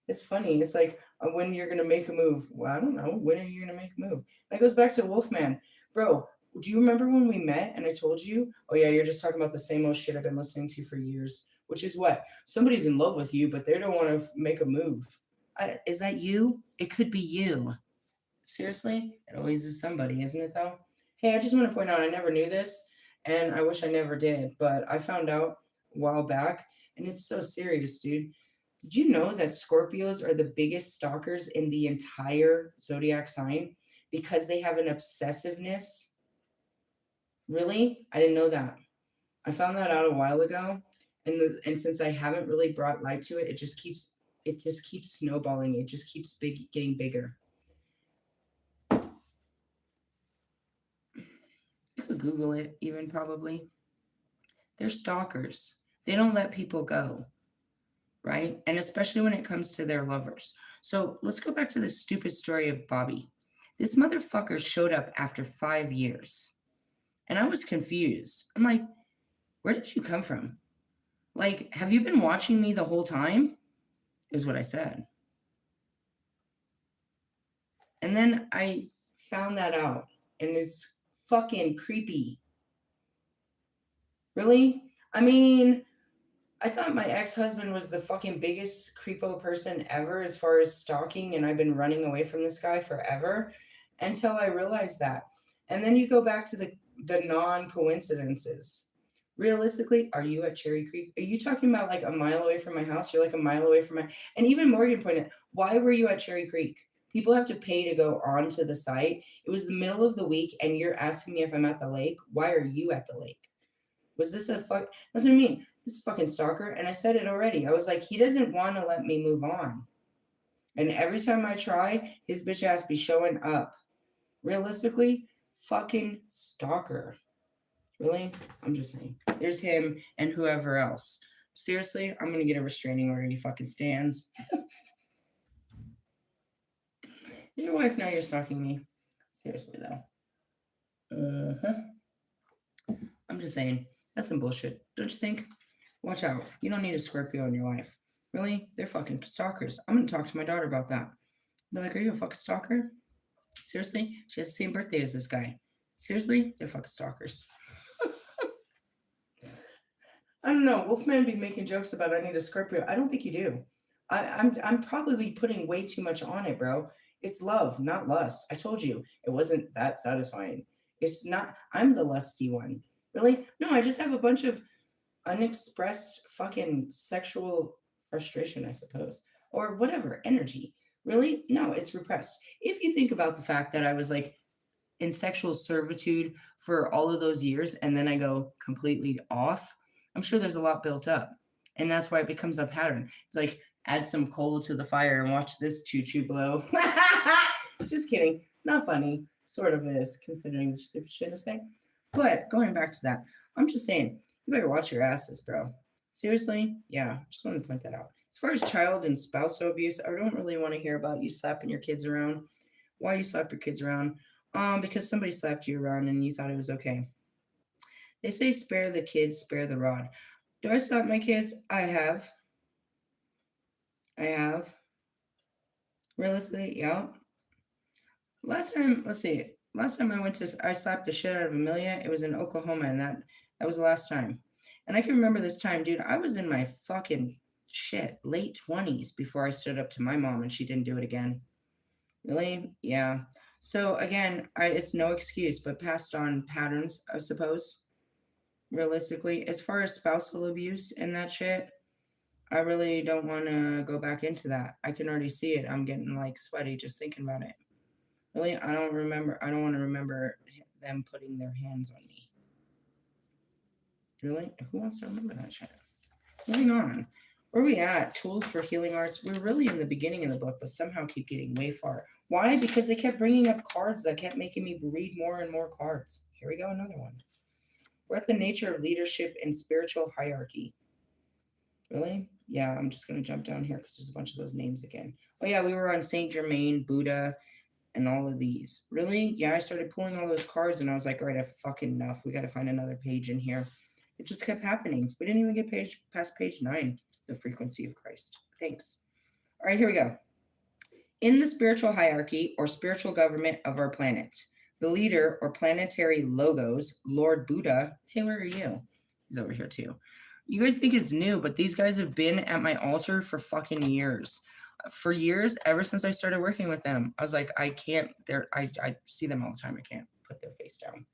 It's funny. It's like when you're gonna make a move. Well, I don't know. When are you gonna make a move? That goes back to Wolfman. Bro, do you remember when we met and I told you, oh yeah, you're just talking about the same old shit I've been listening to for years? Which is what? Somebody's in love with you, but they don't want to make a move. Is that you? It could be you. Seriously? It always is somebody, isn't it though? Hey, I just want to point out I never knew this, and I wish I never did, but I found out a while back, and it's so serious, dude. Did you know that Scorpios are the biggest stalkers in the entire zodiac sign because they have an obsessiveness? Really? I didn't know that. I found that out a while ago, and since I haven't really brought light to it, it just keeps snowballing. It just keeps getting bigger. You could Google it, even probably. They're stalkers. They don't let people go, right? And especially when it comes to their lovers. So let's go back to the stupid story of Bobby. This motherfucker showed up after 5 years, and I was confused. I'm like, where did you come from? Like, have you been watching me the whole time? Is what I said. And then I found that out, and it's fucking creepy. Really? I mean, I thought my ex-husband was the fucking biggest creepo person ever as far as stalking, and I've been running away from this guy forever until I realized that. And then you go back to the non-coincidences. Realistically, are you at Cherry Creek? Are you talking about like a mile away from my house? You're like a mile away from my... And even Morgan pointed, why were you at Cherry Creek? People have to pay to go onto the site. It was the middle of the week, and you're asking me if I'm at the lake. Why are you at the lake? Was this a fuck? That's what I mean. This fucking stalker. And I said it already. I was like, he doesn't want to let me move on. And every time I try, his bitch ass be showing up. Realistically, fucking stalker. Really? I'm just saying. There's him and whoever else. Seriously, I'm gonna get a restraining order. He fucking stands. Is your wife now you're stalking me? Seriously though. I'm just saying. That's some bullshit. Don't you think? Watch out. You don't need a Scorpio in your life. Really? They're fucking stalkers. I'm gonna talk to my daughter about that. Be like, are you a fucking stalker? Seriously? She has the same birthday as this guy. Seriously? They're fucking stalkers. I don't know. Wolfman be making jokes about I need a Scorpio. I don't think you do. I'm probably putting way too much on it, bro. It's love, not lust. I told you it wasn't that satisfying. It's not. I'm the lusty one. Really? No, I just have a bunch of unexpressed fucking sexual frustration, I suppose, or whatever energy. Really? No, it's repressed. If you think about the fact that I was like in sexual servitude for all of those years and then I go completely off, I'm sure there's a lot built up. And that's why it becomes a pattern. It's like add some coal to the fire and watch this choo-choo blow. Just kidding. Not funny. Sort of is, considering the stupid shit I say. But going back to that, I'm just saying, you better watch your asses, bro. Seriously? Yeah, just wanted to point that out. As far as child and spousal abuse, I don't really want to hear about you slapping your kids around. Why you slap your kids around? Because somebody slapped you around and you thought it was okay. They say spare the kids, spare the rod. Do I slap my kids? I have. I have. Realistically, yeah. Last time, let's see. Last time I slapped the shit out of Amelia. It was in Oklahoma, and that was the last time. And I can remember this time, dude. I was in my fucking shit late 20s before I stood up to my mom, and she didn't do it again. Really? Yeah. So again, it's no excuse, but passed on patterns, I suppose. Realistically, as far as spousal abuse and that shit, I really don't want to go back into that. I can already see it. I'm getting like sweaty just thinking about it. Really, I don't remember. I don't want to remember them putting their hands on me. Really? Who wants to remember that shit? Moving on. Where are we at? Tools for healing arts. We're really in the beginning of the book, but somehow keep getting way far. Why? Because they kept bringing up cards that kept making me read more and more cards. Here we go, another one. We're at the nature of leadership and spiritual hierarchy. Really? Yeah, I'm just going to jump down here because there's a bunch of those names again. Oh, yeah, we were on Saint Germain, Buddha, and all of these. Really? Yeah, I started pulling all those cards and I was like, all right, I've fucking enough. We got to find another page in here. It just kept happening. We didn't even get past page 9, the frequency of Christ. Thanks. All right, here we go. In the spiritual hierarchy or spiritual government of our planet, the leader or planetary logos, Lord Buddha. Hey, where are you? He's over here too. You guys think it's new, but these guys have been at my altar for fucking years. For years, ever since I started working with them, I was like, I can't. I see them all the time. I can't put their face down.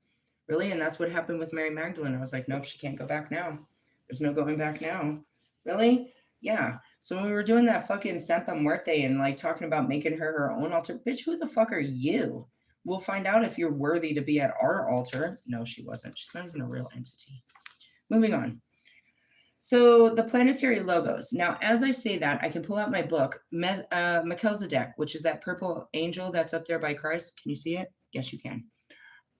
Really, and that's what happened with Mary Magdalene. I was like, nope, she can't go back now. There's no going back now. Really? Yeah. So when we were doing that fucking Santa Muerte and like talking about making her own altar, bitch, who the fuck are you? We'll find out if you're worthy to be at our altar. No, she wasn't. She's not even a real entity. Moving on. So the planetary logos. Now, as I say that, I can pull out my book, Melchizedek, which is that purple angel that's up there by Christ. Can you see it? Yes, you can.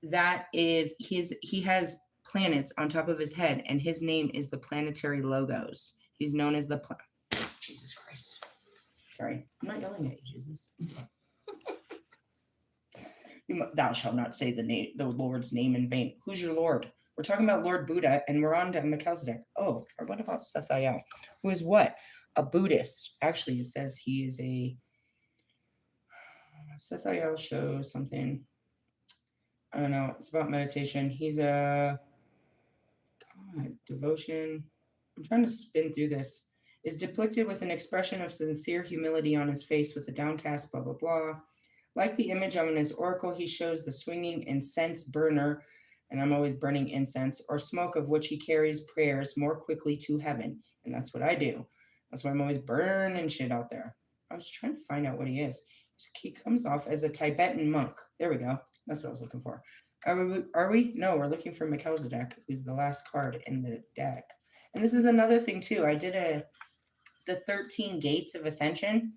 That is he has planets on top of his head, and his name is the planetary logos. He's known as the Jesus Christ. Sorry, I'm not yelling at you, Jesus. Thou shalt not say the Lord's name in vain. Who's your Lord? We're talking about Lord Buddha, and we're on to Melchizedek. Oh, or what about Sethiel? Who is what? A Buddhist. Actually, it says he is a... Sethiel shows something. I don't know. It's about meditation. He's a... God, devotion. I'm trying to spin through this. Is depicted with an expression of sincere humility on his face with a downcast blah, blah, blah. Like the image on his oracle, he shows the swinging incense burner, and I'm always burning incense, or smoke of which he carries prayers more quickly to heaven. And that's what I do. That's why I'm always burning shit out there. I was trying to find out what he is. He comes off as a Tibetan monk. There we go. That's what I was looking for. Are we? No, we're looking for Melchizedek, who's the last card in the deck. And this is another thing, too. I did the 13 Gates of Ascension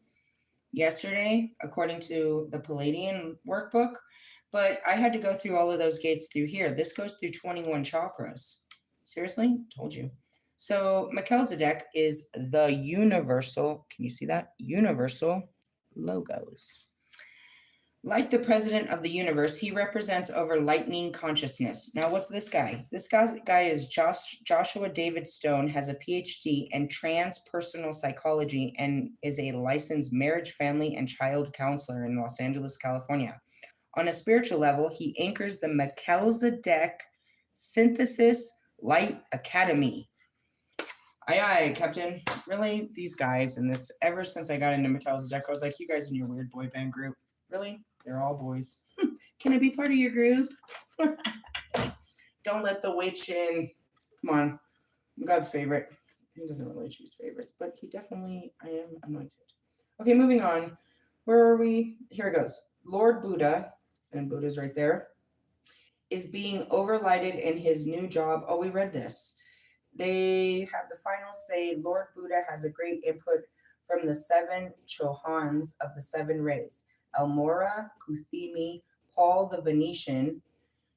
yesterday, according to the Palladian workbook. But I had to go through all of those gates through here. This goes through 21 chakras. Seriously? Told you. So Melchizedek is the universal, can you see that? Universal logos. Like the president of the universe, he represents over lightning consciousness. Now, what's this guy? This guy is Joshua David Stone, has a PhD in transpersonal psychology, and is a licensed marriage, family, and child counselor in Los Angeles, California. On a spiritual level, he anchors the Melchizedek Synthesis Light Academy. Aye, aye, Captain. Really? These guys and this, ever since I got into Melchizedek, I was like, you guys in your weird boy band group. Really? They're all boys. Can I be part of your group? Don't let the witch in. Come on. I'm God's favorite. He doesn't really choose favorites, but he definitely, I am anointed. Okay, moving on. Where are we? Here it goes. Lord Buddha, and Buddha's right there, is being overlighted in his new job. Oh, we read this. They have the final say. Lord Buddha has a great input from the 7 Chohans of the 7 rays. Elmora, Kuthimi, Paul the Venetian,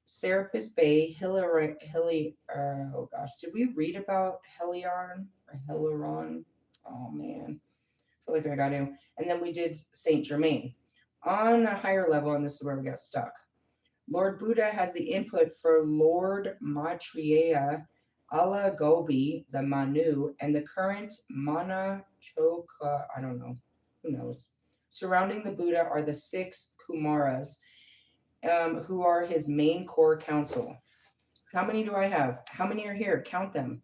Serapis Bay, oh gosh, did we read about Helion or Heliron? Oh man, I feel like I got to. And then we did Saint Germain. On a higher level, and this is where we got stuck. Lord Buddha has the input for Lord Maitreya, Allah Gobi, the Manu, and the current Mana Choka, I don't know, who knows. Surrounding the Buddha are the 6 Kumaras, who are his main core council. How many do I have? How many are here? Count them.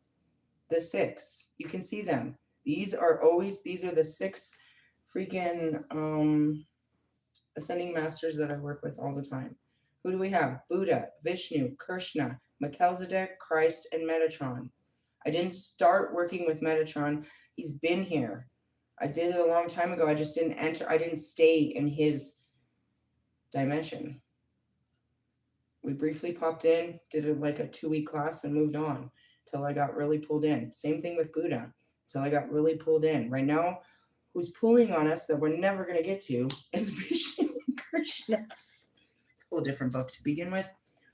The 6. You can see them. These are the 6 freaking ascending masters that I work with all the time. Who do we have? Buddha, Vishnu, Krsna, Melchizedek, Christ, and Metatron. I didn't start working with Metatron. He's been here. I did it a long time ago. I just didn't enter. I didn't stay in his dimension. We briefly popped in, did like a 2-week class, and moved on till I got really pulled in. Same thing with Buddha, till I got really pulled in. Right now, who's pulling on us that we're never going to get to is Vishnu and Krsna. It's a whole different book to begin with.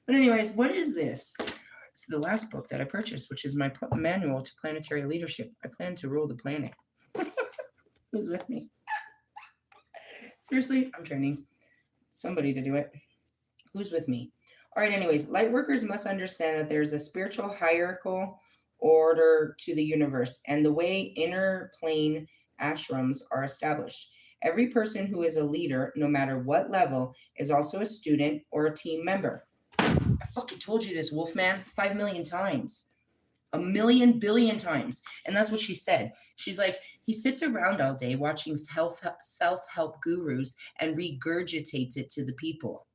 But anyways, what is this? It's the last book that I purchased, which is my manual to planetary leadership. I plan to rule the planet. Who's with me? Seriously, I'm training somebody to do it. Who's with me? All right, anyways, light workers must understand that there's a spiritual hierarchical order to the universe and the way inner plane ashrams are established. Every person who is a leader, no matter what level, is also a student or a team member. I fucking told you this, Wolfman, 5 million times. 1 billion times. And that's what she said. She's like, he sits around all day watching self-help gurus and regurgitates it to the people.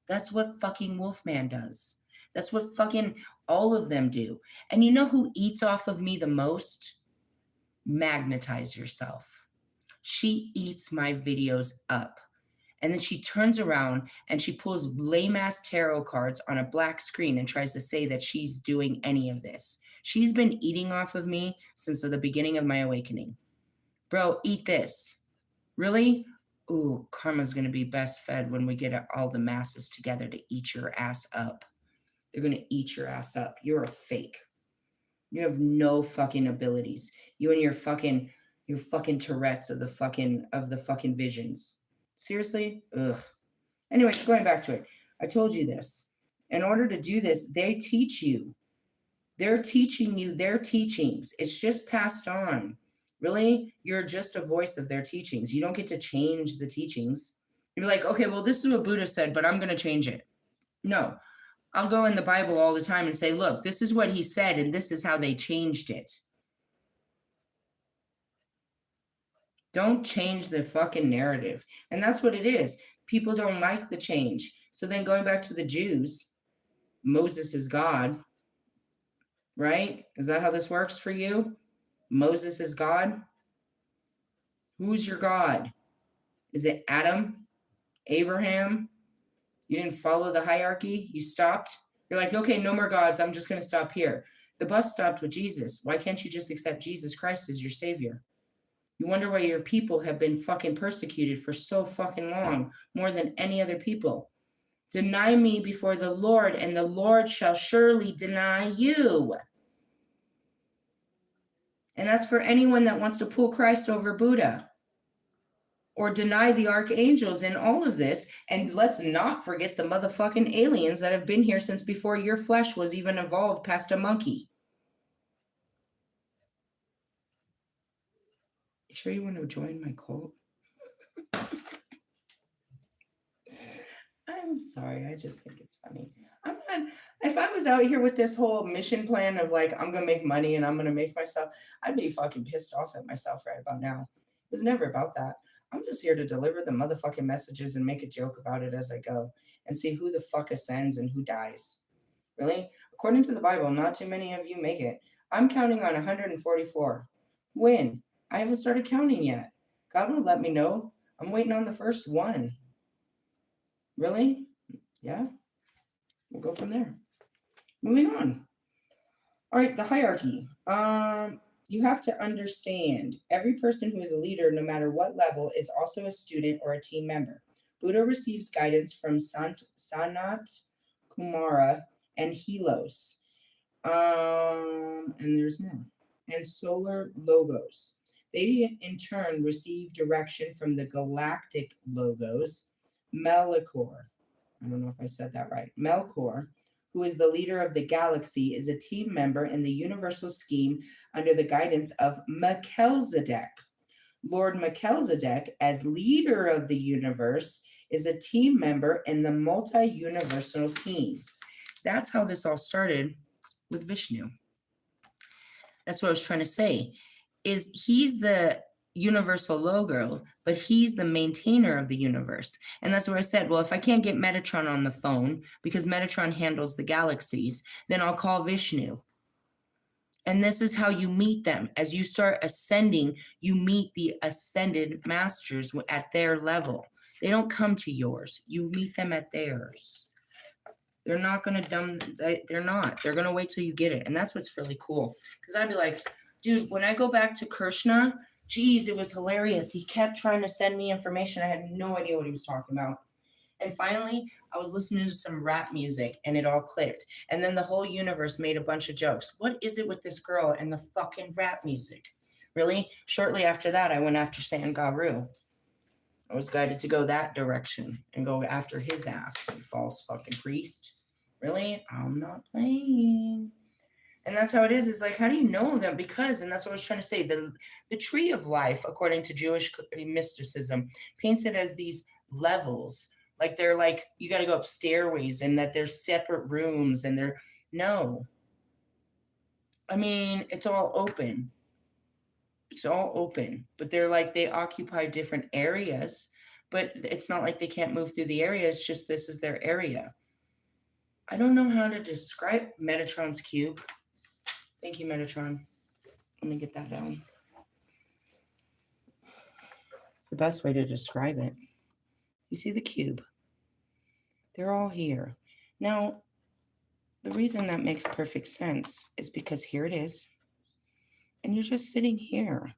That's what fucking Wolfman does. That's what fucking all of them do. And you know who eats off of me the most? Magnetize Yourself. She eats my videos up. And then she turns around and she pulls lame-ass tarot cards on a black screen and tries to say that she's doing any of this. She's been eating off of me since the beginning of my awakening. Bro, eat this. Really? Ooh, karma's going to be best fed when we get all the masses together to eat your ass up. They're going to eat your ass up. You're a fake. You have no fucking abilities. You and your fucking Tourette's of the fucking visions. Seriously? Ugh. Anyways, going back to it. I told you this. In order to do this, they teach you. They're teaching you their teachings. It's just passed on. Really? You're just a voice of their teachings. You don't get to change the teachings. You're like, okay, well, this is what Buddha said, but I'm going to change it. No. I'll go in the Bible all the time and say, look, this is what he said, and this is how they changed it. Don't change the fucking narrative. And that's what it is. People don't like the change. So then going back to the Jews, Moses is God, right? Is that how this works for you? Moses is God? Who's your God? Is it Adam? Abraham? You didn't follow the hierarchy? You stopped? You're like, okay, no more gods. I'm just going to stop here. The bus stopped with Jesus. Why can't you just accept Jesus Christ as your savior? You wonder why your people have been fucking persecuted for so fucking long, more than any other people. Deny me before the Lord, and the Lord shall surely deny you. And that's for anyone that wants to pull Christ over Buddha or deny the archangels in all of this. And let's not forget the motherfucking aliens that have been here since before your flesh was even evolved past a monkey. You sure you want to join my cult? I'm sorry. I just think it's funny. I'm not, if I was out here with this whole mission plan of like, I'm going to make money and I'm going to make myself, I'd be fucking pissed off at myself right about now. It was never about that. I'm just here to deliver the motherfucking messages and make a joke about it as I go and see who the fuck ascends and who dies. Really? According to the Bible, not too many of you make it. I'm counting on 144. When? I haven't started counting yet. God will let me know. I'm waiting on the first one. Really? Yeah. We'll go from there. Moving on. All right, the hierarchy. You have to understand every person who is a leader, no matter what level, is also a student or a team member. Buddha receives guidance from Sanat Kumara and Helos. And there's more. And Solar Logos. They in turn receive direction from the galactic logos, Melkor. I don't know if I said that right. Melkor, who is the leader of the galaxy, is a team member in the universal scheme under the guidance of Melchizedek. Lord Melchizedek, as leader of the universe, is a team member in the multi-universal team. That's how this all started with Vishnu. That's what I was trying to say, is he's the universal logo, but he's the maintainer of the universe. And that's what I said. Well, if I can't get Metatron on the phone because Metatron handles the galaxies, then I'll call Vishnu. And this is how you meet them. As you start ascending, you meet the ascended masters at their level. They don't come to yours. You meet them at theirs. They're not going to they're not. They're going to wait till you get it. And that's what's really cool. Because I'd be like, dude, when I go back to Krsna, geez, it was hilarious. He kept trying to send me information. I had no idea what he was talking about. And finally, I was listening to some rap music and it all clicked. And then the whole universe made a bunch of jokes. What is it with this girl and the fucking rap music? Really? Shortly after that, I went after Sangaru. I was guided to go that direction and go after his ass, you false fucking priest. Really? I'm not playing. And that's how it is. It's like, how do you know that? Because, and that's what I was trying to say, the tree of life, according to Jewish mysticism, paints it as these levels. Like they're like, you got to go up stairways and that there's separate rooms and they're, no. I mean, it's all open. It's all open, but they're like, they occupy different areas, but it's not like they can't move through the area. It's just, this is their area. I don't know how to describe Metatron's cube. Thank you, Metatron. Let me get that down. It's the best way to describe it. You see the cube? They're all here. Now, the reason that makes perfect sense is because here it is. And you're just sitting here.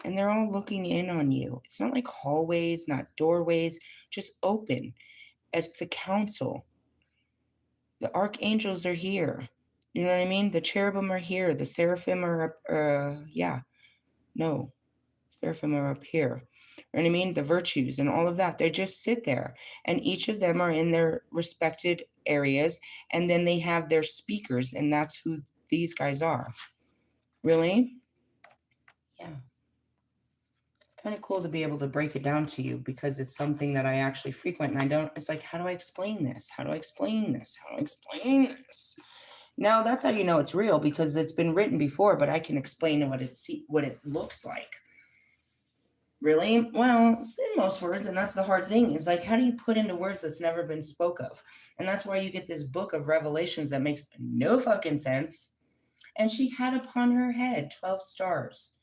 And they're all looking in on you. It's not like hallways, not doorways, just open. It's a council. The archangels are here. You know what I mean? The cherubim are here. The seraphim are up, seraphim are up here. You know what I mean? The virtues and all of that. They just sit there. And each of them are in their respected areas. And then they have their speakers. And that's who these guys are. Really? Yeah. Kind of cool to be able to break it down to you because it's something that I actually frequent and I don't, it's like, how do I explain this? How do I explain this? How do I explain this? Now that's how you know it's real because it's been written before, but I can explain what it looks like. Really? Well, it's in most words, and that's the hard thing is like, how do you put into words that's never been spoke of? And that's why you get this book of Revelations that makes no fucking sense. And she had upon her head 12 stars.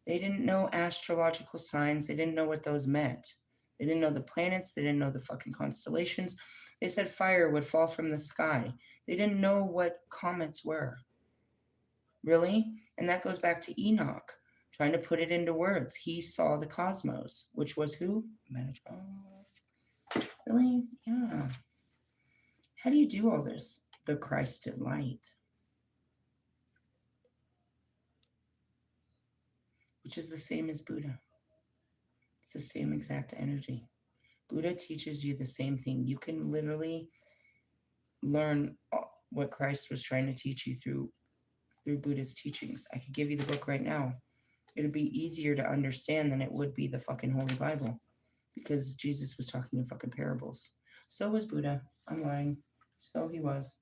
They didn't know astrological signs. They didn't know what those meant. They didn't know the planets. They didn't know the fucking constellations. They said fire would fall from the sky. They didn't know what comets were. Really? And that goes back to Enoch, trying to put it into words. He saw the cosmos, which was who? Metatron. Really? Yeah. How do you do all this? The Christed light. Which is the same as Buddha. It's the same exact energy. Buddha teaches you the same thing. You can literally learn what Christ was trying to teach you through Buddha's teachings. I could give you the book right now. It'd be easier to understand than it would be the fucking Holy Bible because Jesus was talking in fucking parables. So was Buddha. I'm lying. So he was.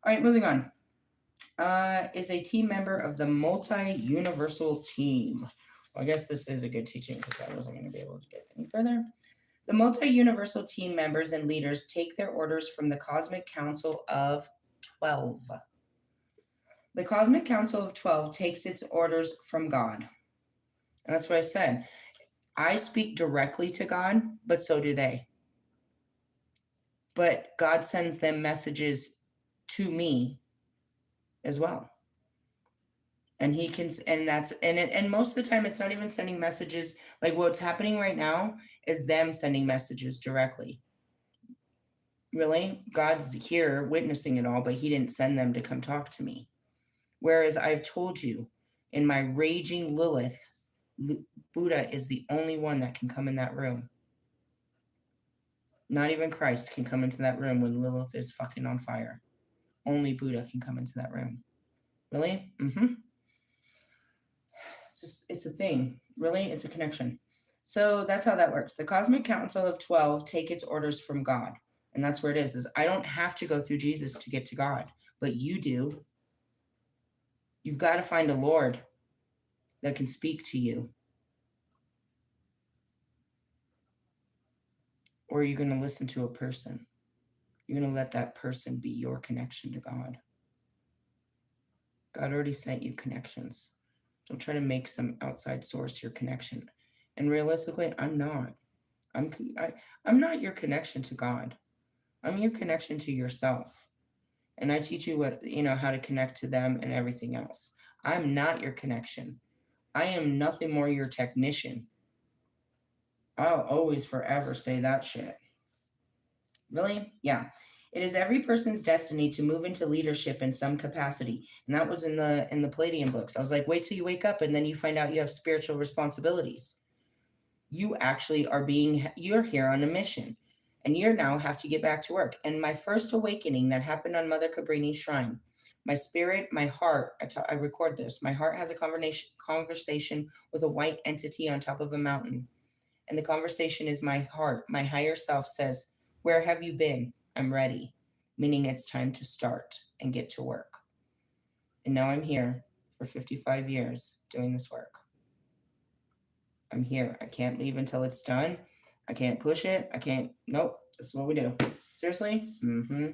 All right, moving on. Is a team member of the multi-universal team. Well, I guess this is a good teaching because I wasn't going to be able to get any further. The multi-universal team members and leaders take their orders from the Cosmic Council of 12. The Cosmic Council of 12 takes its orders from God. And that's what I said. I speak directly to God, but so do they. But God sends them messages to me as well. And he can, and most of the time it's not even sending messages. Like what's happening right now is them sending messages directly. Really? God's here witnessing it all, but he didn't send them to come talk to me. Whereas I've told you, in my raging Lilith, Buddha is the only one that can come in that room. Not even Christ can come into that room when Lilith is fucking on fire. Only Buddha can come into that room. Really? Mm-hmm. It's a thing. Really? It's a connection. So that's how that works. The Cosmic Council of 12 take its orders from God. And that's where it is I don't have to go through Jesus to get to God, but you do. You've got to find a Lord that can speak to you. Or are you going to listen to a person? You're going to let that person be your connection to God. God already sent you connections. Don't try to make some outside source your connection. And realistically, I'm not. I'm not your connection to God. I'm your connection to yourself. And I teach you how to connect to them and everything else. I'm not your connection. I am nothing more your technician. I'll always forever say that shit. Really? Yeah. It is every person's destiny to move into leadership in some capacity. And that was in the Palladium books. I was like, wait till you wake up and then you find out you have spiritual responsibilities. You actually you're here on a mission. And you now have to get back to work. And my first awakening that happened on Mother Cabrini's shrine, my spirit, my heart, I record this, my heart has a conversation with a white entity on top of a mountain. And the conversation is my heart. My higher self says, where have you been? I'm ready. Meaning it's time to start and get to work. And now I'm here for 55 years doing this work. I'm here. I can't leave until it's done. I can't push it. Nope. This is what we do. Seriously? Mm-hmm.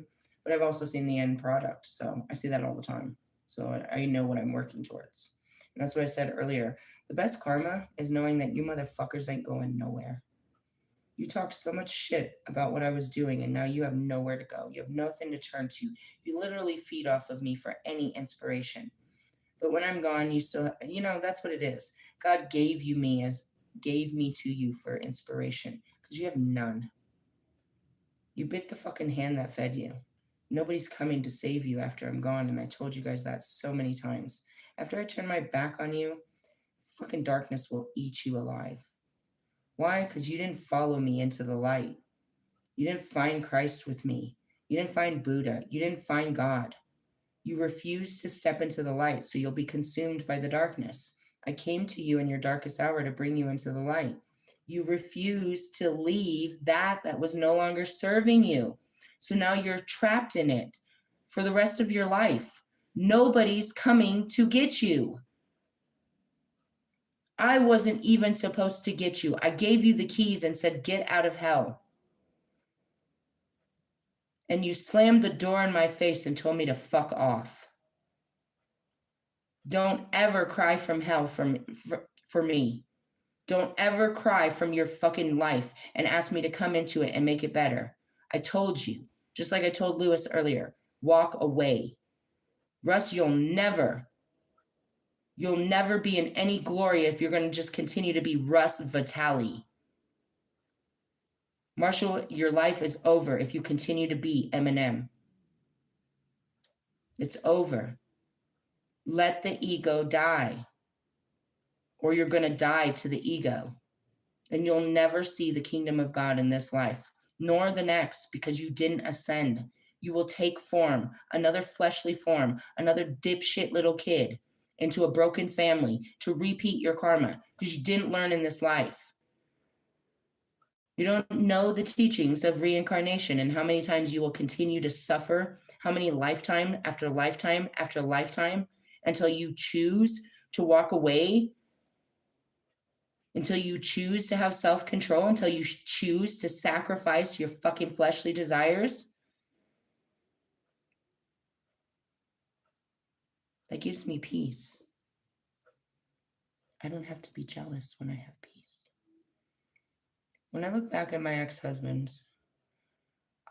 But I've also seen the end product. So I see that all the time. So I know what I'm working towards. And that's what I said earlier. The best karma is knowing that you motherfuckers ain't going nowhere. You talked so much shit about what I was doing, and now you have nowhere to go. You have nothing to turn to. You literally feed off of me for any inspiration. But when I'm gone, you still, that's what it is. God gave me to you for inspiration because you have none. You bit the fucking hand that fed you. Nobody's coming to save you after I'm gone, and I told you guys that so many times. After I turn my back on you, fucking darkness will eat you alive. Why? Because you didn't follow me into the light. You didn't find Christ with me. You didn't find Buddha. You didn't find God. You refused to step into the light, so you'll be consumed by the darkness. I came to you in your darkest hour to bring you into the light. You refused to leave that was no longer serving you. So now you're trapped in it for the rest of your life. Nobody's coming to get you. I wasn't even supposed to get you. I gave you the keys and said, get out of hell. And you slammed the door in my face and told me to fuck off. Don't ever cry from hell for me. Don't ever cry from your fucking life and ask me to come into it and make it better. I told you, just like I told Lewis earlier, walk away. Russ, you'll never be in any glory if you're going to just continue to be Russ Vitale. Marshall, your life is over if you continue to be Eminem. It's over. Let the ego die, or you're going to die to the ego. And you'll never see the kingdom of God in this life, nor the next, because you didn't ascend. You will take form, another fleshly form, another dipshit little kid into a broken family to repeat your karma, because you didn't learn in this life. You don't know the teachings of reincarnation and how many times you will continue to suffer, how many lifetime after lifetime after lifetime, until you choose to walk away, until you choose to have self-control, until you choose to sacrifice your fucking fleshly desires. That gives me peace. I don't have to be jealous when I have peace. When I look back at my ex-husbands,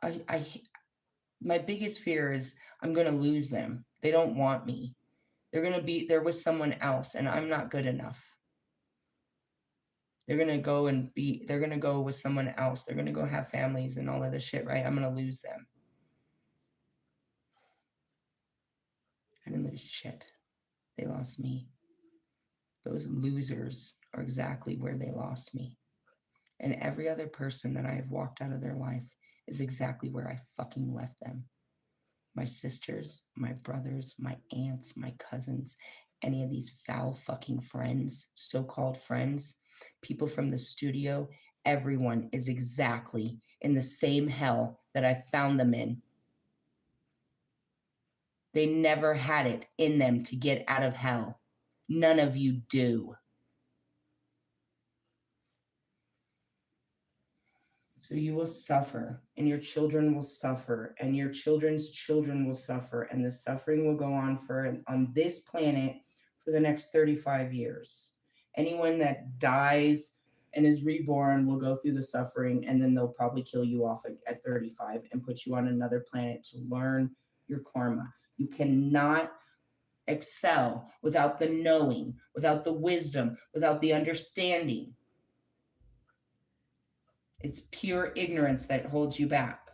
my biggest fear is I'm going to lose them. They don't want me. They're with someone else, and I'm not good enough. They're going to go with someone else. They're going to go have families and all of this shit, right? I'm going to lose them. I didn't lose shit. They lost me. Those losers are exactly where they lost me. And every other person that I have walked out of their life is exactly where I fucking left them. My sisters, my brothers, my aunts, my cousins, any of these foul fucking friends, so-called friends, people from the studio, everyone is exactly in the same hell that I found them in. They never had it in them to get out of hell. None of you do. So you will suffer, and your children will suffer, and your children's children will suffer, and the suffering will go on on this planet for the next 35 years. Anyone that dies and is reborn will go through the suffering, and then they'll probably kill you off at 35 and put you on another planet to learn your karma. You cannot excel without the knowing, without the wisdom, without the understanding. It's pure ignorance that holds you back.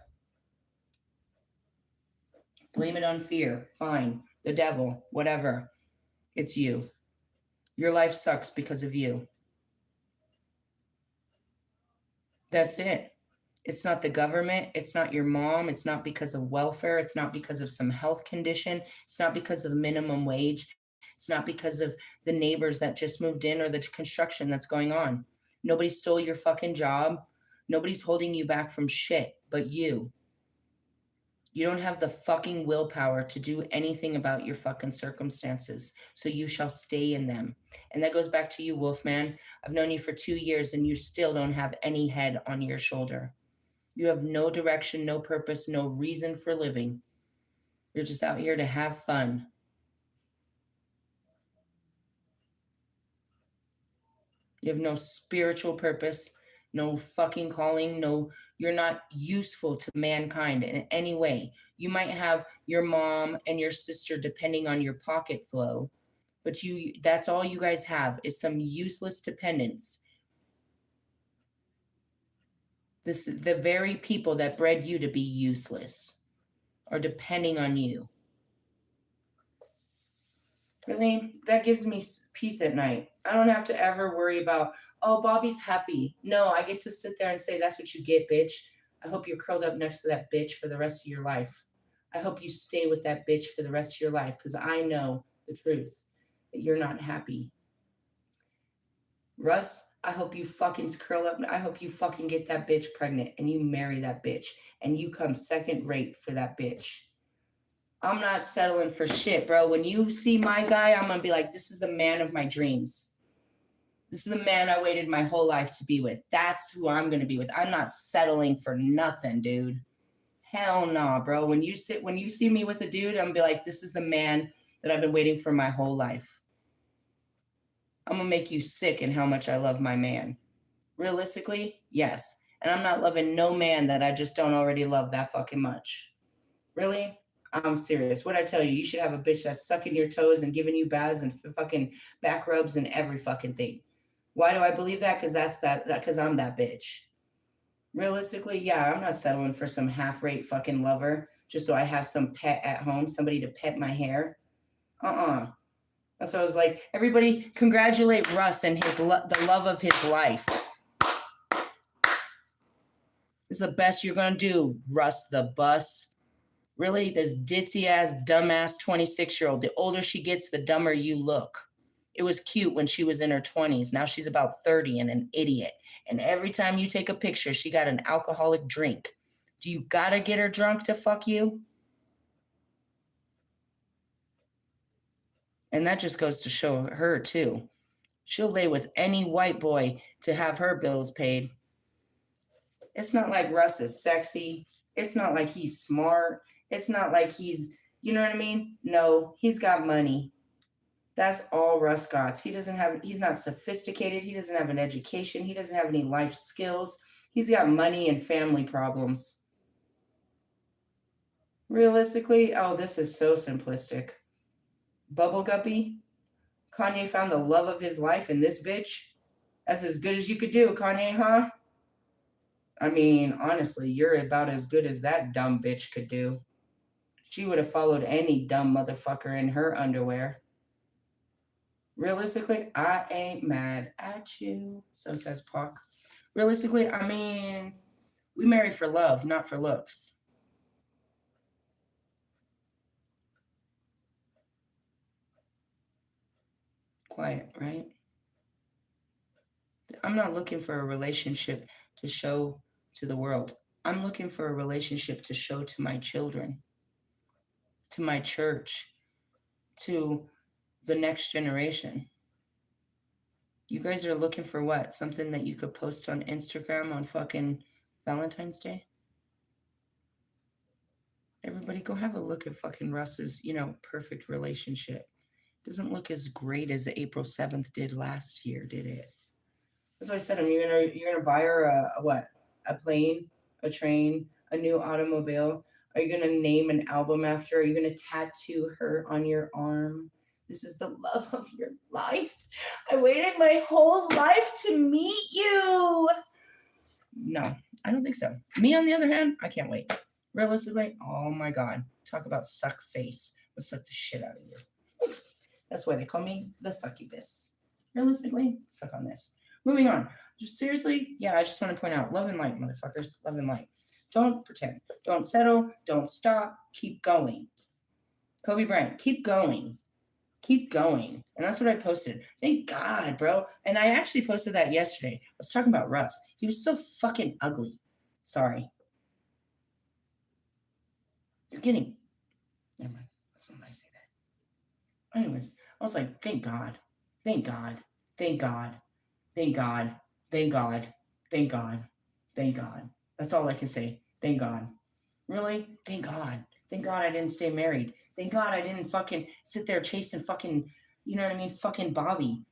Blame it on fear. Fine. The devil. Whatever. It's you. Your life sucks because of you. That's it. It's not the government. It's not your mom. It's not because of welfare. It's not because of some health condition. It's not because of minimum wage. It's not because of the neighbors that just moved in or the construction that's going on. Nobody stole your fucking job. Nobody's holding you back from shit but you. You don't have the fucking willpower to do anything about your fucking circumstances, so you shall stay in them. And that goes back to you, Wolfman. I've known you for 2 years and you still don't have any head on your shoulder. You have no direction, no purpose, no reason for living. You're just out here to have fun. You have no spiritual purpose, no fucking calling, you're not useful to mankind in any way. You might have your mom and your sister depending on your pocket flow, but that's all you guys have is some useless dependence. The very people that bred you to be useless are depending on you. Really? That gives me peace at night. I don't have to ever worry about, oh, Bobby's happy. No, I get to sit there and say, that's what you get, bitch. I hope you're curled up next to that bitch for the rest of your life. I hope you stay with that bitch for the rest of your life because I know the truth that you're not happy. Russ, I hope you fucking curl up. I hope you fucking get that bitch pregnant and you marry that bitch and you come second rate for that bitch. I'm not settling for shit, bro. When you see my guy, I'm going to be like, this is the man of my dreams. This is the man I waited my whole life to be with. That's who I'm going to be with. I'm not settling for nothing, dude. Hell no, bro. When you see me with a dude, I'm going to be like, this is the man that I've been waiting for my whole life. I'm going to make you sick in how much I love my man. Realistically, yes. And I'm not loving no man that I just don't already love that fucking much. Really? I'm serious. What I tell you, you should have a bitch that's sucking your toes and giving you baths and fucking back rubs and every fucking thing. Why do I believe that? Because I'm that bitch. Realistically, yeah, I'm not settling for some half-rate fucking lover just so I have some pet at home, somebody to pet my hair. That's what I was like. Everybody congratulate Russ and the love of his life. It's the best you're going to do, Russ the bus. Really, this ditzy-ass, dumbass 26-year-old. The older she gets, the dumber you look. It was cute when she was in her 20s. Now she's about 30 and an idiot. And every time you take a picture, she got an alcoholic drink. Do you gotta get her drunk to fuck you? And that just goes to show her, too. She'll lay with any white boy to have her bills paid. It's not like Russ is sexy. It's not like he's smart. It's not like he's, you know what I mean? No, he's got money. That's all Russ got. He's not sophisticated. He doesn't have an education. He doesn't have any life skills. He's got money and family problems. Realistically, oh, this is so simplistic. Bubble Guppy. Kanye found the love of his life in this bitch. That's as good as you could do, Kanye, huh? I mean, honestly, you're about as good as that dumb bitch could do. She would have followed any dumb motherfucker in her underwear. Realistically, I ain't mad at you, so says Puck. Realistically, I mean, we marry for love, not for looks. Quiet, right? I'm not looking for a relationship to show to the world. I'm looking for a relationship to show to my children, to my church, to the next generation. You guys are looking for what? Something that you could post on Instagram on fucking Valentine's Day? Everybody go have a look at fucking Russ's, perfect relationship. Doesn't look as great as April 7th did last year, did it? That's what I said. You're gonna buy her a what? A plane, a train, a new automobile. Are you gonna name an album after her? Are you gonna tattoo her on your arm? This is the love of your life. I waited my whole life to meet you. No, I don't think so. Me, on the other hand, I can't wait. Realistically, oh my God. Talk about suck face. I'll suck the shit out of you. That's why they call me the succubus. Realistically, suck on this. Moving on. Seriously, yeah, I just want to point out, love and light, motherfuckers. Love and light. Don't pretend. Don't settle. Don't stop. Keep going. Kobe Bryant, keep going. Keep going. And that's what I posted. Thank God, bro. And I actually posted that yesterday. I was talking about Russ. He was so fucking ugly. Sorry. You're getting... Never mind. That's not why I say that. Anyways, I was like, thank God. Thank God. Thank God. Thank God. Thank God. Thank God. Thank God. That's all I can say. Thank God. Really? Thank God. Thank God I didn't stay married. Thank God I didn't fucking sit there chasing fucking, you know what I mean, fucking Bobby.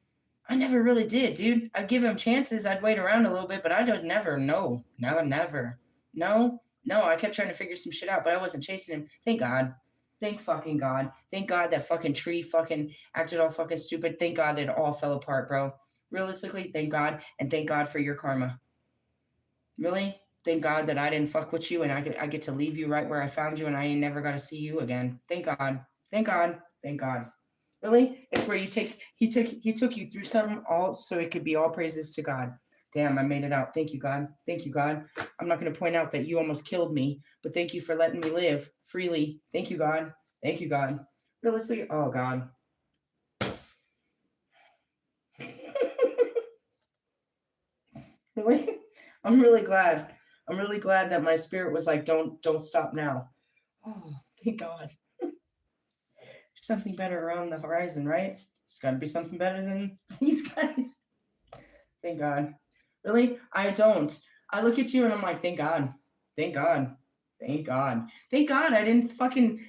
I never really did, dude. I'd give him chances. I'd wait around a little bit, but I would never. No. Never. No. I kept trying to figure some shit out, but I wasn't chasing him. Thank God. Thank fucking God. Thank God that fucking tree fucking acted all fucking stupid. Thank God it all fell apart, bro. Realistically, thank God, and thank God for your karma. Really? Thank God that I didn't fuck with you and I get to leave you right where I found you and I ain't never got to see you again. Thank God. Thank God. Thank God. Really? It's where he took you through something all so it could be all praises to God. Damn, I made it out. Thank you, God. Thank you, God. I'm not going to point out that you almost killed me, but thank you for letting me live freely. Thank you, God. Thank you, God. Realistically, oh, God. Really? I'm really glad. I'm really glad that my spirit was like, don't stop now. Oh, thank God. Something better around the horizon, right? It's got to be something better than these guys. Thank God. Really? I don't. I look at you and I'm like, thank God. Thank God. Thank God. Thank God I didn't fucking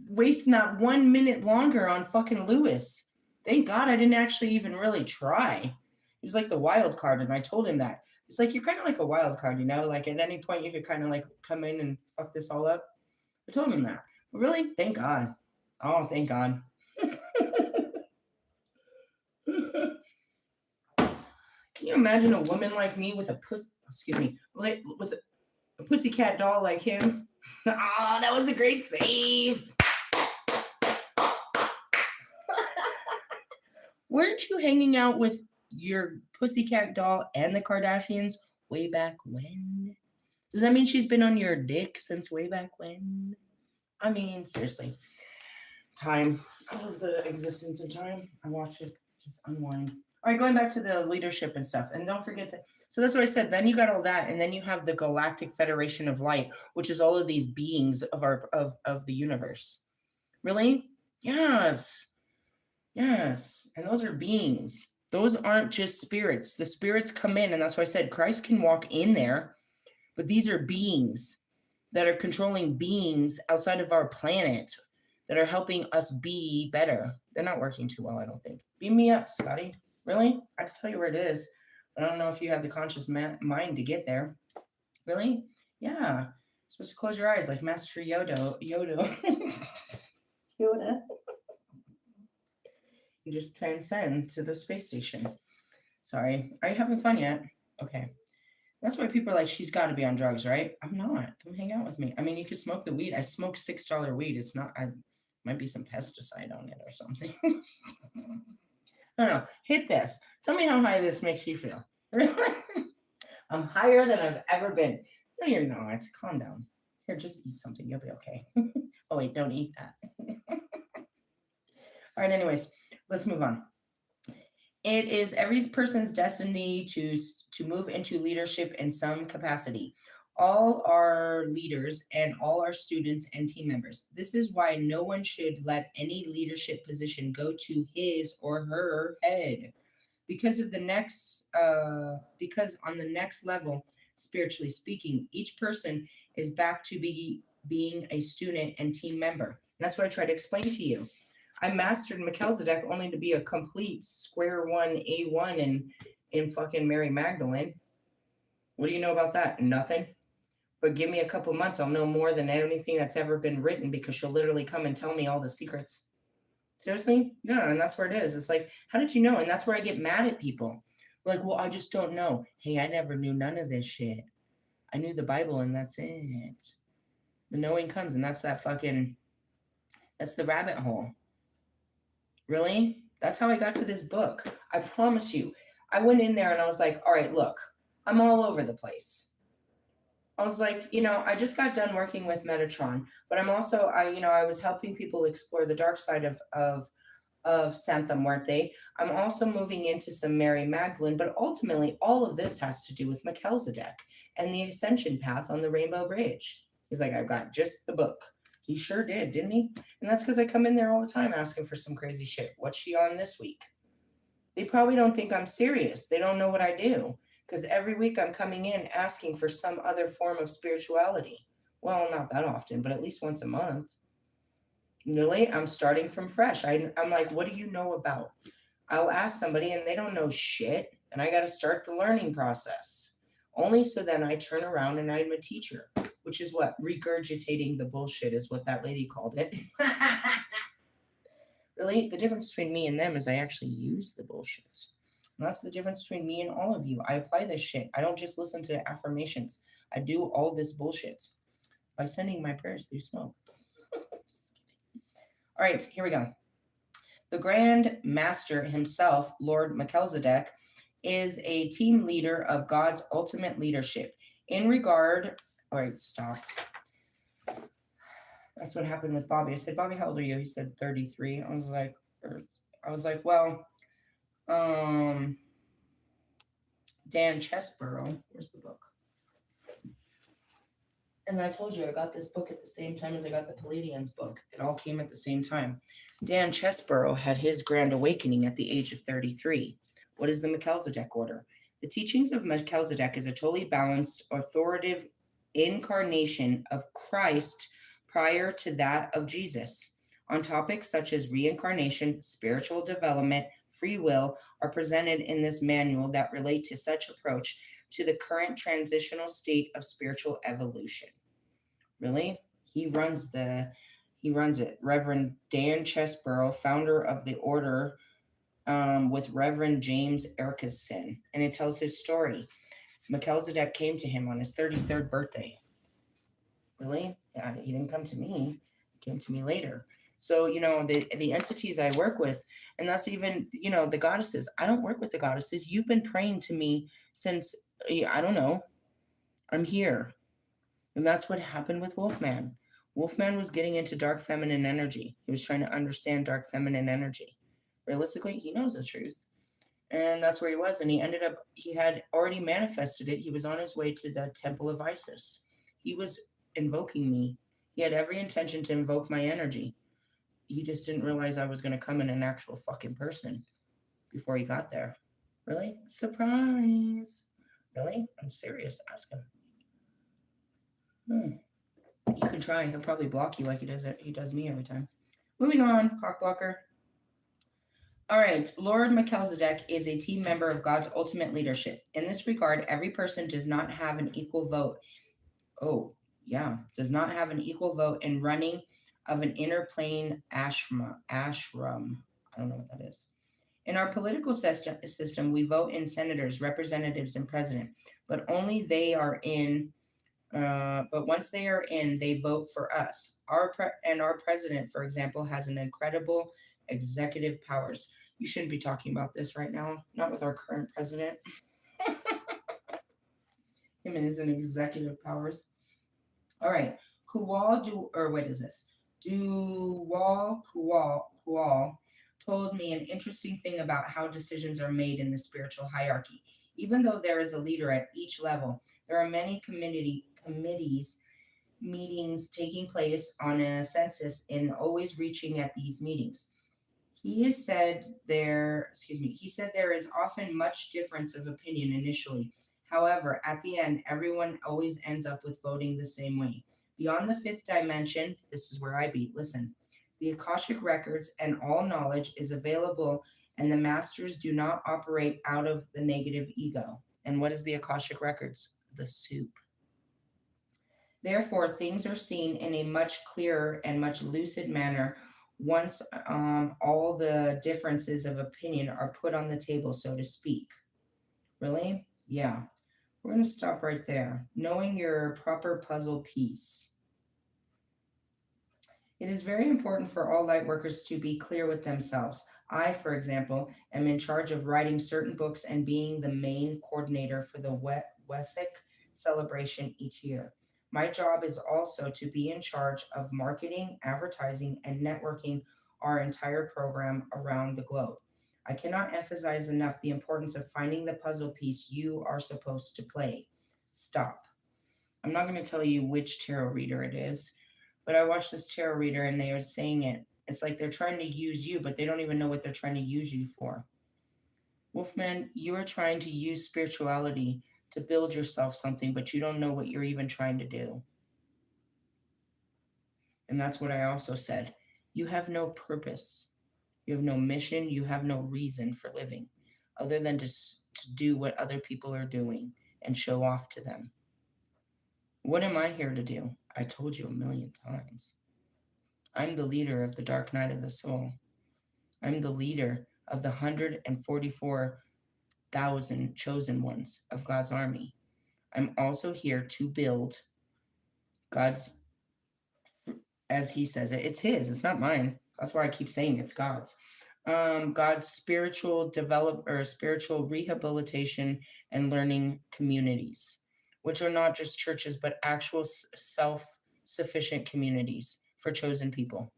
waste not 1 minute longer on fucking Lewis. Thank God I didn't actually even really try. He was like the wild card, and I told him that. It's like, you're kind of like a wild card, you know? Like, at any point, you could kind of, like, come in and fuck this all up. I told him that. But really? Thank God. Oh, thank God. Can you imagine a woman like me with a with a pussycat doll like him? Oh, that was a great save. Weren't you hanging out with your pussycat doll and the Kardashians way back when? Does that mean she's been on your dick since way back when? I mean, seriously. Time. I love the existence of time. I watch it just unwind. All right, going back to the leadership and stuff. And don't forget that. So that's what I said. Then you got all that, and then you have the Galactic Federation of Light, which is all of these beings of the universe. Really? Yes. Yes. And those are beings. Those aren't just spirits. The spirits come in, and that's why I said Christ can walk in there, but these are beings that are controlling beings outside of our planet that are helping us be better. They're not working too well, I don't think. Beam me up, Scotty. Really? I can tell you where it is, but I don't know if you have the conscious mind to get there. Really? Yeah. You're supposed to close your eyes like Master Yoda. Yoda. just transcend to the space station. Sorry. Are you having fun yet? Okay. That's why people are like, she's got to be on drugs, right? I'm not. Come hang out with me. I mean, you could smoke the weed. I smoke $6 weed. It's not, I might be some pesticide on it or something. I don't know. Hit this. Tell me how high this makes you feel. I'm higher than I've ever been. No, you're not. Calm down. Here, just eat something. You'll be okay. Oh, wait, don't eat that. All right, anyways, let's move on. It is every person's destiny to move into leadership in some capacity. All are leaders and all are students and team members. This is why no one should let any leadership position go to his or her head. Because on the next level, spiritually speaking, each person is back to being a student and team member. And that's what I try to explain to you. I mastered Melchizedek only to be a complete square one A1 in fucking Mary Magdalene. What do you know about that? Nothing. But give me a couple months, I'll know more than anything that's ever been written because she'll literally come and tell me all the secrets. Seriously? Yeah, and that's where it is. It's like, how did you know? And that's where I get mad at people. Like, well, I just don't know. Hey, I never knew none of this shit. I knew the Bible and that's it. The knowing comes, and that's that's the rabbit hole. Really? That's how I got to this book. I promise you. I went in there and I was like, all right, look, I'm all over the place. I was like, I just got done working with Metatron, but I'm also, I was helping people explore the dark side of Santa Muerte. I'm also moving into some Mary Magdalene, but ultimately, all of this has to do with Melchizedek and the ascension path on the Rainbow Bridge. He's like, I've got just the book. He sure did, didn't he? And that's because I come in there all the time asking for some crazy shit. What's she on this week? They probably don't think I'm serious. They don't know what I do. Because every week I'm coming in asking for some other form of spirituality. Well, not that often, but at least once a month. Really, I'm starting from fresh. I'm like, what do you know about? I'll ask somebody and they don't know shit, and I got to start the learning process. Only so then I turn around and I'm a teacher, which is what regurgitating the bullshit is what that lady called it. Really, the difference between me and them is I actually use the bullshit. And that's the difference between me and all of you. I apply this shit. I don't just listen to affirmations. I do all this bullshit by sending my prayers through smoke. Just kidding. All right, here we go. The Grand Master himself, Lord Melchizedek, is a team leader of God's ultimate leadership. In regard, all right, stop. That's what happened with Bobby. I said, Bobby, how old are you? He said 33. I was like, well, Dan Chesborough. Where's the book? And I told you I got this book at the same time as I got the Palladians book. It all came at the same time. Dan Chesborough had his grand awakening at the age of 33. What is the Melchizedek order? The teachings of Melchizedek is a totally balanced, authoritative incarnation of Christ prior to that of Jesus. On topics such as reincarnation, spiritual development, free will are presented in this manual that relate to such approach to the current transitional state of spiritual evolution. Really? He runs it. Reverend Dan Chesborough, founder of the order, with Reverend James Erkison, and it tells his story. Melchizedek came to him on his 33rd birthday. Really? Yeah, he didn't come to me. He came to me later. So, the entities I work with, and that's even, the goddesses. I don't work with the goddesses. You've been praying to me since, I don't know. I'm here. And that's what happened with Wolfman. Wolfman was getting into dark feminine energy. He was trying to understand dark feminine energy. Realistically, he knows the truth. And that's where he was. And he had already manifested it. He was on his way to the temple of Isis. He was invoking me. He had every intention to invoke my energy. He just didn't realize I was going to come in an actual fucking person before he got there. Really? Surprise. Really? I'm serious. Ask him. You can try. He'll probably block you like he does me every time. Moving on, cock blocker. All right, Lord Melchizedek is a team member of God's ultimate leadership. In this regard, every person does not have an equal vote. Does not have an equal vote in running of an inner plane ashram. I don't know what that is. In our political system, we vote in senators, representatives, and president, but only they are in. But once they are in, they vote for us. Our president, for example, has an incredible executive powers. You shouldn't be talking about this right now. Not with our current president. Him and his executive powers. All right. Kual do or what is this? Kual told me an interesting thing about how decisions are made in the spiritual hierarchy. Even though there is a leader at each level, there are many committees meetings taking place on a census and always reaching at these meetings. He said there is often much difference of opinion initially. However, at the end, everyone always ends up with voting the same way. Beyond the fifth dimension, this is where I be, listen. The Akashic records and all knowledge is available, and the masters do not operate out of the negative ego. And what is the Akashic records? The soup. Therefore, things are seen in a much clearer and much lucid manner once all the differences of opinion are put on the table, so to speak. Really? Yeah. We're going to stop right there. Knowing your proper puzzle piece. It is very important for all light workers to be clear with themselves. I, for example, am in charge of writing certain books and being the main coordinator for the Wesek celebration each year. My job is also to be in charge of marketing, advertising, and networking our entire program around the globe. I cannot emphasize enough the importance of finding the puzzle piece you are supposed to play. Stop. I'm not going to tell you which tarot reader it is, but I watched this tarot reader and they are saying it. It's like they're trying to use you, but they don't even know what they're trying to use you for. Wolfman, you are trying to use spirituality to build yourself something, but you don't know what you're even trying to do. And that's what I also said. You have no purpose. You have no mission. You have no reason for living other than to do what other people are doing and show off to them. What am I here to do? I told you a million times. I'm the leader of the dark night of the soul. I'm the leader of the 144,000 chosen ones of God's army. I'm also here to build God's, as he says it, it's his, it's not mine. That's why I keep saying it's God's. God's spiritual spiritual rehabilitation and learning communities, which are not just churches, but actual self-sufficient communities for chosen people.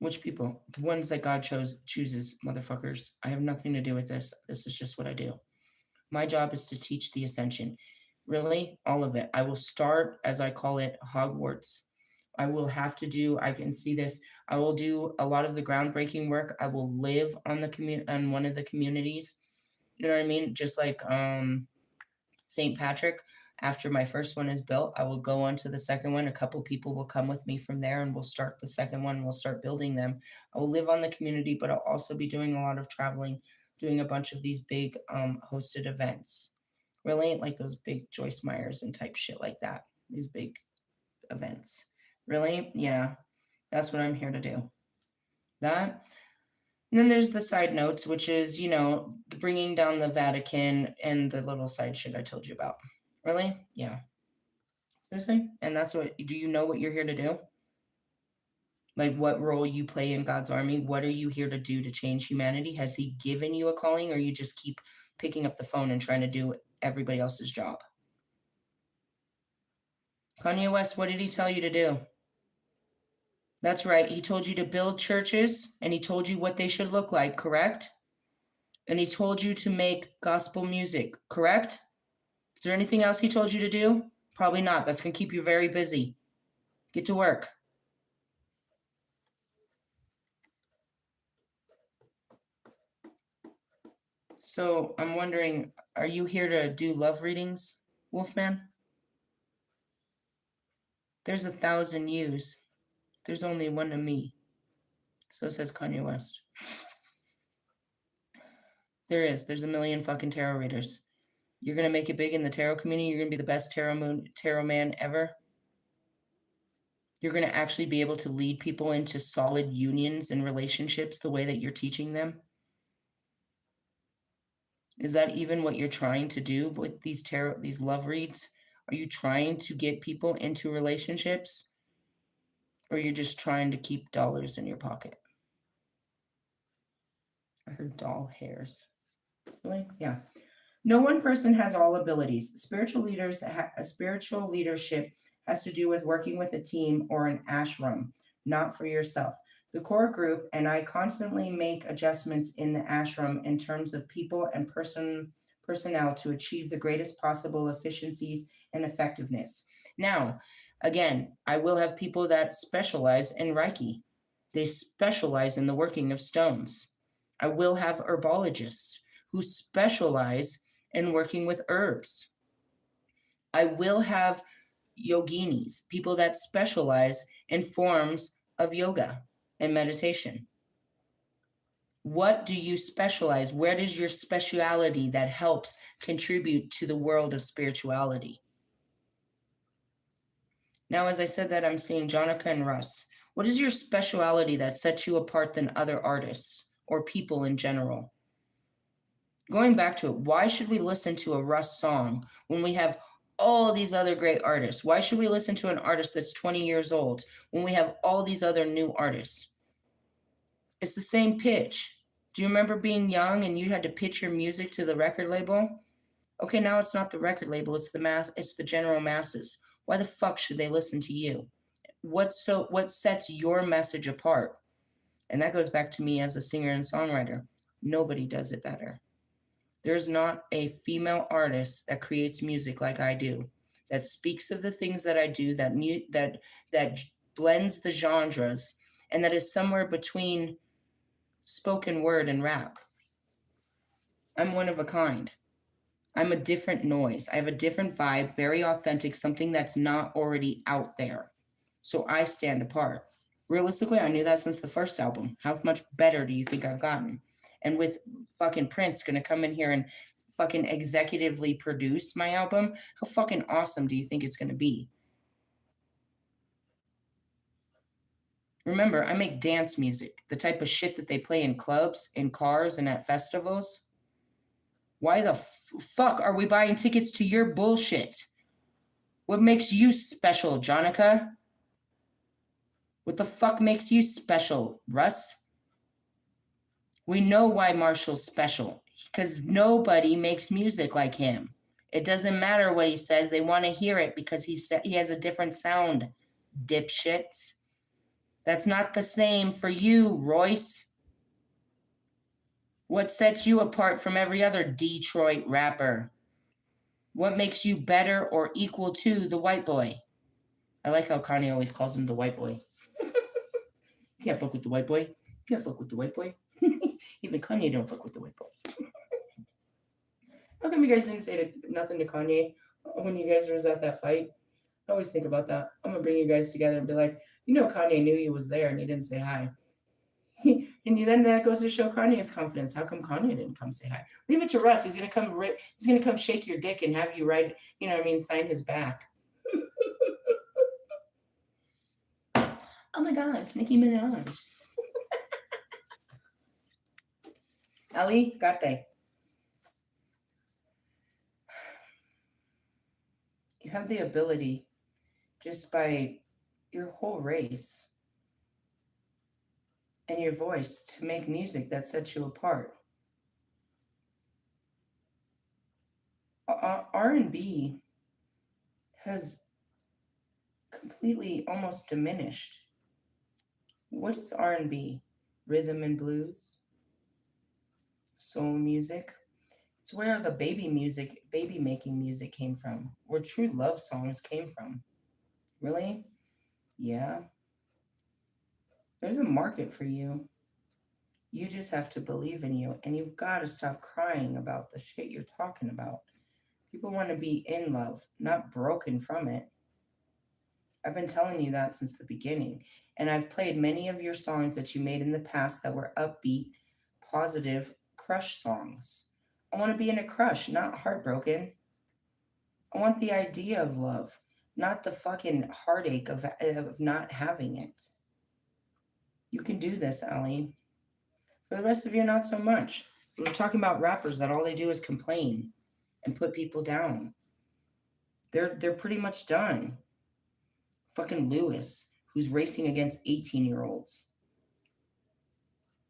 Which people? The ones that God chooses, motherfuckers. I have nothing to do with this. This is just what I do. My job is to teach the ascension. Really, all of it. I will start, as I call it, Hogwarts. I will have to do, I can see this, I will do a lot of the groundbreaking work. I will live on on one of the communities. You know what I mean? Just like St. Patrick. After my first one is built, I will go on to the second one. A couple people will come with me from there and we'll start the second one. We'll start building them. I will live on the community, but I'll also be doing a lot of traveling, doing a bunch of these big hosted events. Really, like those big Joyce Myers and type shit like that. These big events. Really? Yeah. That's what I'm here to do. That. And then there's the side notes, which is, bringing down the Vatican and the little side shit I told you about. Really? Yeah. Seriously? And do you know what you're here to do? Like what role you play in God's army? What are you here to do to change humanity? Has he given you a calling or you just keep picking up the phone and trying to do everybody else's job? Kanye West, what did he tell you to do? That's right. He told you to build churches and he told you what they should look like, correct? And he told you to make gospel music, correct? Is there anything else he told you to do? Probably not. That's going to keep you very busy. Get to work. So I'm wondering, are you here to do love readings, Wolfman? There's 1,000 yous. There's only one of me. So says Kanye West. There's a million fucking tarot readers. You're going to make it big in the tarot community. You're going to be the best tarot man ever. You're going to actually be able to lead people into solid unions and relationships the way that you're teaching them. Is that even what you're trying to do with these love reads? Are you trying to get people into relationships? Or you're just trying to keep dollars in your pocket? I heard doll hairs. Really? Yeah. No one person has all abilities. Spiritual leadership has to do with working with a team or an ashram, not for yourself. The core group and I constantly make adjustments in the ashram in terms of people and personnel to achieve the greatest possible efficiencies and effectiveness. Now, again, I will have people that specialize in Reiki. They specialize in the working of stones. I will have herbologists who specialize in working with herbs. I will have yoginis, people that specialize in forms of yoga and meditation. What do you specialize? Where does your speciality that helps contribute to the world of spirituality? Now, as I said that, I'm seeing Jonica and Russ. What is your speciality that sets you apart than other artists or people in general? Going back to it, why should we listen to a Russ song when we have all these other great artists? Why should we listen to an artist that's 20 years old when we have all these other new artists? It's the same pitch. Do you remember being young and you had to pitch your music to the record label? Okay, now it's not the record label, it's the general masses. Why the fuck should they listen to you? What sets your message apart? And that goes back to me as a singer and songwriter. Nobody does it better. There's not a female artist that creates music like I do, that speaks of the things that I do, that blends the genres, and that is somewhere between spoken word and rap. I'm one of a kind. I'm a different noise. I have a different vibe, very authentic, something that's not already out there. So I stand apart. Realistically, I knew that since the first album. How much better do you think I've gotten? And with fucking Prince gonna come in here and fucking executively produce my album, how fucking awesome do you think it's gonna be? Remember, I make dance music, the type of shit that they play in clubs, in cars, and at festivals. Why the fuck are we buying tickets to your bullshit? What makes you special, Jonica? What the fuck makes you special, Russ? We know why Marshall's special, because nobody makes music like him. It doesn't matter what he says, they want to hear it because he has a different sound, dipshits. That's not the same for you, Royce. What sets you apart from every other Detroit rapper? What makes you better or equal to the white boy? I like how Kanye always calls him the white boy. You can't fuck with the white boy. You can't fuck with the white boy. Even Kanye don't fuck with the white boy. How come you guys didn't say nothing to Kanye when you guys was at that fight? I always think about that. I'm gonna bring you guys together and be like, Kanye knew you was there and he didn't say hi. And then that goes to show Kanye's confidence. How come Kanye didn't come say hi? Leave it to Russ. He's gonna come shake your dick and have you write, sign his back. Oh my God, it's Nicki Minaj. Ali Garte. You have the ability, just by your whole race and your voice, to make music that sets you apart. R&B has completely almost diminished. What is R&B? Rhythm and blues? Soul music? It's where the baby making music came from, where true love songs came from. Really? Yeah. There's a market for you. You just have to believe in you, and you've got to stop crying about the shit you're talking about. People want to be in love, not broken from it. I've been telling you that since the beginning, and I've played many of your songs that you made in the past that were upbeat, positive crush songs. I want to be in a crush, not heartbroken. I want the idea of love, not the fucking heartache of not having it. You can do this, Allie. For the rest of you, not so much. We're talking about rappers that all they do is complain and put people down. They're pretty much done. Fucking Lewis, who's racing against 18-year-olds.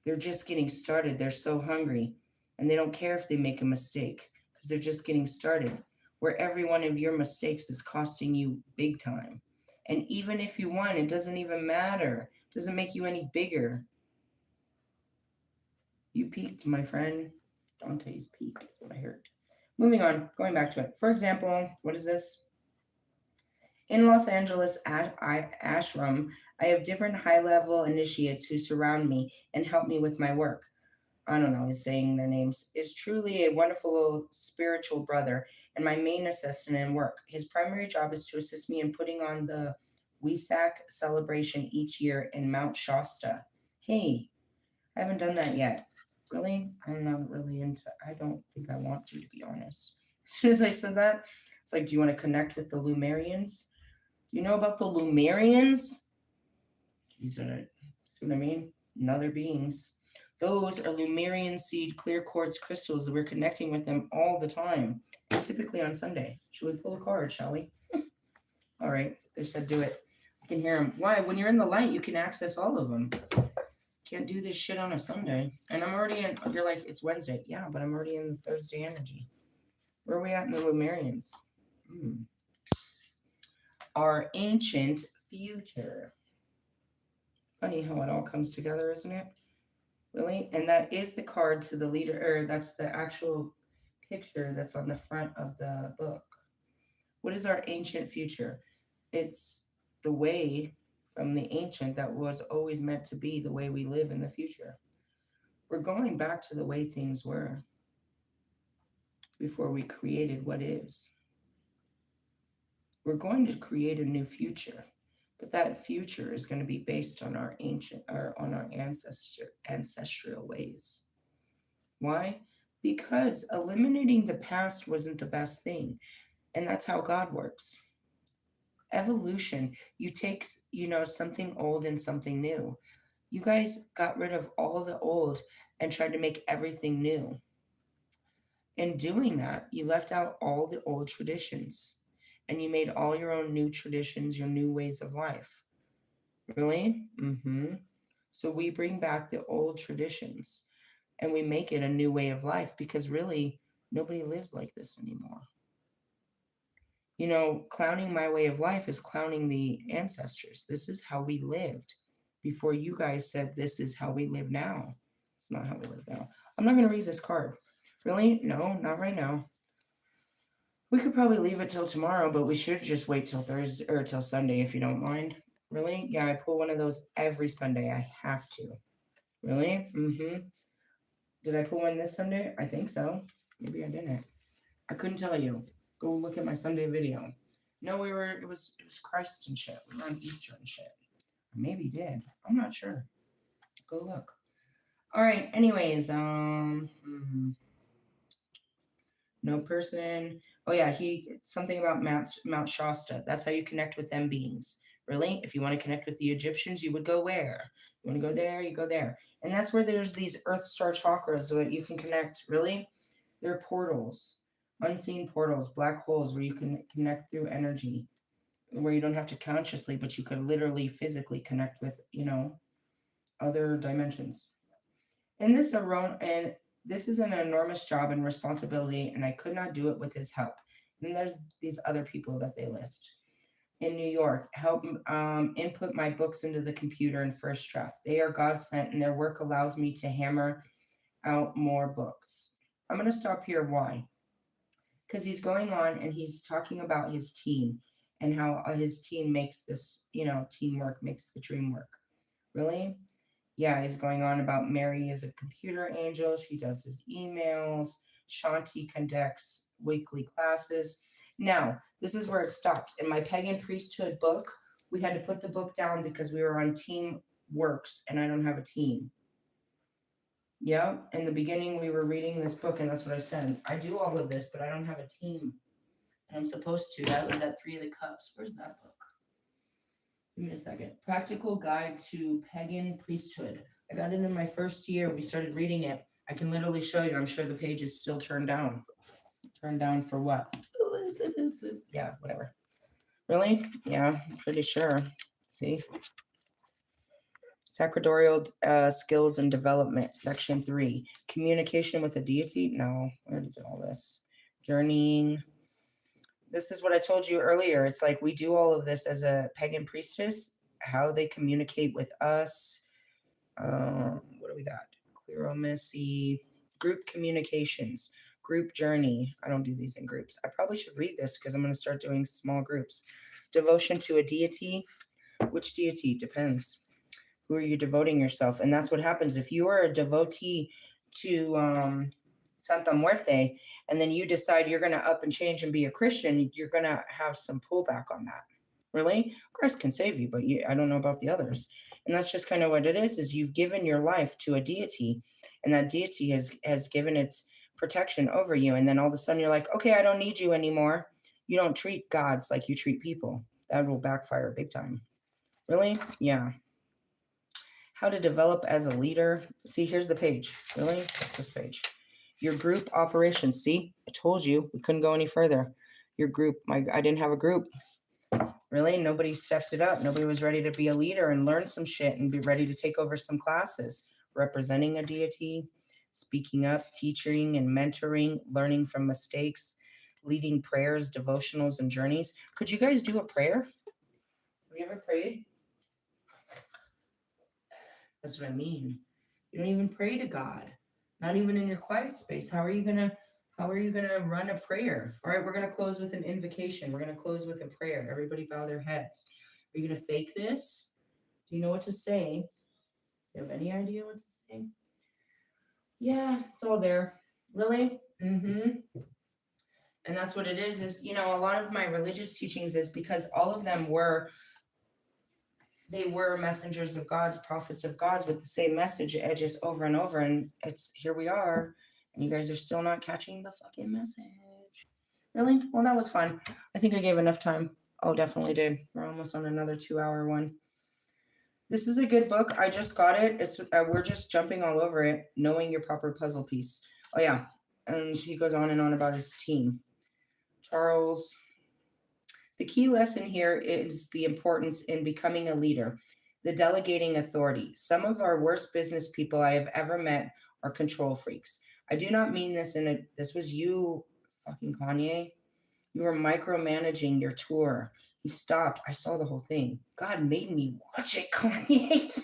They're just getting started. They're so hungry. And they don't care if they make a mistake because they're just getting started. Where every one of your mistakes is costing you big time. And even if you won, it doesn't even matter. It doesn't make you any bigger. You peaked, my friend. Dante's peak is what I heard. Moving on, going back to it. For example, what is this? In Los Angeles ashram, I have different high-level initiates who surround me and help me with my work. I don't know, he's saying their names, is truly a wonderful spiritual brother and my main assistant in work. His primary job is to assist me in putting on the Wesak celebration each year in Mount Shasta. Hey, I haven't done that yet. Really? I'm not really into I don't think I want to be honest. As soon as I said that, it's like, do you want to connect with the Lumerians? Do you know about the Lumerians? These are, see what I mean? Another beings. Those are Lumerian seed clear quartz crystals that we're connecting with them all the time, and typically on Sunday. Should we pull a card, shall we? All right, they said do it. I can hear them. Why? When you're in the light, you can access all of them. Can't do this shit on a Sunday. And I'm already in, you're like, it's Wednesday. Yeah, but I'm already in Thursday energy. Where are we at in the Lumerians? Our ancient future. Funny how it all comes together, isn't it? Really? And that is the card to the leader, or that's the actual picture that's on the front of the book. What is our ancient future? It's the way from the ancient that was always meant to be the way we live in the future. We're going back to the way things were before we created what is. We're going to create a new future, but that future is going to be based on our ancient or on our ancestral ways. Why? Because eliminating the past wasn't the best thing, and that's how God works. Evolution, you take, something old and something new. You guys got rid of all the old and tried to make everything new. In doing that, you left out all the old traditions and you made all your own new traditions, your new ways of life. Really? Mm-hmm. So we bring back the old traditions and we make it a new way of life because really nobody lives like this anymore. Clowning my way of life is clowning the ancestors. This is how we lived before you guys said this is how we live now. It's not how we live now. I'm not going to read this card. Really? No, not right now. We could probably leave it till tomorrow, but we should just wait till Thursday or till Sunday if you don't mind. Really? Yeah, I pull one of those every Sunday. I have to. Really? Mm-hmm. Did I pull one this Sunday? I think so. Maybe I didn't. I couldn't tell you. Go look at my Sunday video. No, it was Christ and shit. We were on Easter and shit. Maybe did. I'm not sure. Go look. All right. Anyways, no person. Oh yeah, something about Mount Shasta. That's how you connect with them beings. Really? If you want to connect with the Egyptians, you would go where? You want to go there, you go there. And that's where there's these Earth Star chakras so that you can connect. Really? They're portals. Unseen portals, black holes where you can connect through energy, where you don't have to consciously, but you could literally physically connect with, other dimensions. And this is an enormous job and responsibility, and I could not do it with his help. And there's these other people that they list. In New York, help input my books into the computer in first draft. They are God sent, and their work allows me to hammer out more books. I'm going to stop here. Why? Because he's going on and he's talking about his team and how his team makes this, teamwork makes the dream work. Really? Yeah, he's going on about Mary is a computer angel. She does his emails. Shanti conducts weekly classes. Now, this is where it stopped. In my pagan priesthood book, we had to put the book down because we were on team works and I don't have a team. Yeah, in the beginning, we were reading this book, and that's what I said. I do all of this, but I don't have a team. And I'm supposed to. That was that Three of the Cups. Where's that book? Give me a second. Practical Guide to Pagan Priesthood. I got it in my first year. We started reading it. I can literally show you. I'm sure the page is still turned down. Turned down for what? Yeah, whatever. Really? Yeah, I'm pretty sure. See? Sacerdorial skills and development, section 3. Communication with a deity? No, I already did all this. Journeying. This is what I told you earlier. It's like we do all of this as a pagan priestess, how they communicate with us. What do we got? Cleromacy, group communications, group journey. I don't do these in groups. I probably should read this because I'm going to start doing small groups. Devotion to a deity. Which deity? Depends. Who are you devoting yourself? And that's what happens if you are a devotee to Santa Muerte, and then you decide you're going to up and change and be a Christian, you're going to have some pullback on that. Really? Christ can save you, but I don't know about the others. And that's just kind of what it is you've given your life to a deity, and that deity has given its protection over you. And then all of a sudden you're like, okay, I don't need you anymore. You don't treat gods like you treat people. That will backfire big time. Really? Yeah. How to develop as a leader. See, here's the page. Really? It's this page. Your group operations. See, I told you we couldn't go any further. Your group. I didn't have a group. Really? Nobody stepped it up. Nobody was ready to be a leader and learn some shit and be ready to take over some classes. Representing a deity, speaking up, teaching and mentoring, learning from mistakes, leading prayers, devotionals, and journeys. Could you guys do a prayer? Have you ever prayed? That's what I mean. You don't even pray to God. Not even in your quiet space. How are you gonna run a prayer? All right, we're gonna close with an invocation. We're gonna close with a prayer. Everybody bow their heads. Are you gonna fake this? Do you know what to say? Do you have any idea what to say? Yeah, it's all there. Really? Mm-hmm. And that's what it is, a lot of my religious teachings is because all of them were messengers of God's, prophets of God's with the same message, just over and over. And it's here we are, and you guys are still not catching the fucking message. Really? Well, that was fun. I think I gave enough time. Oh, definitely did. We're almost on another 2-hour one. This is a good book. I just got it. It's we're just jumping all over it, knowing your proper puzzle piece. Oh yeah, and he goes on and on about his team. Charles. The key lesson here is the importance in becoming a leader, the delegating authority. Some of our worst business people I have ever met are control freaks. I do not mean this this was you, fucking Kanye. You were micromanaging your tour. He stopped. I saw the whole thing. God made me watch it, Kanye.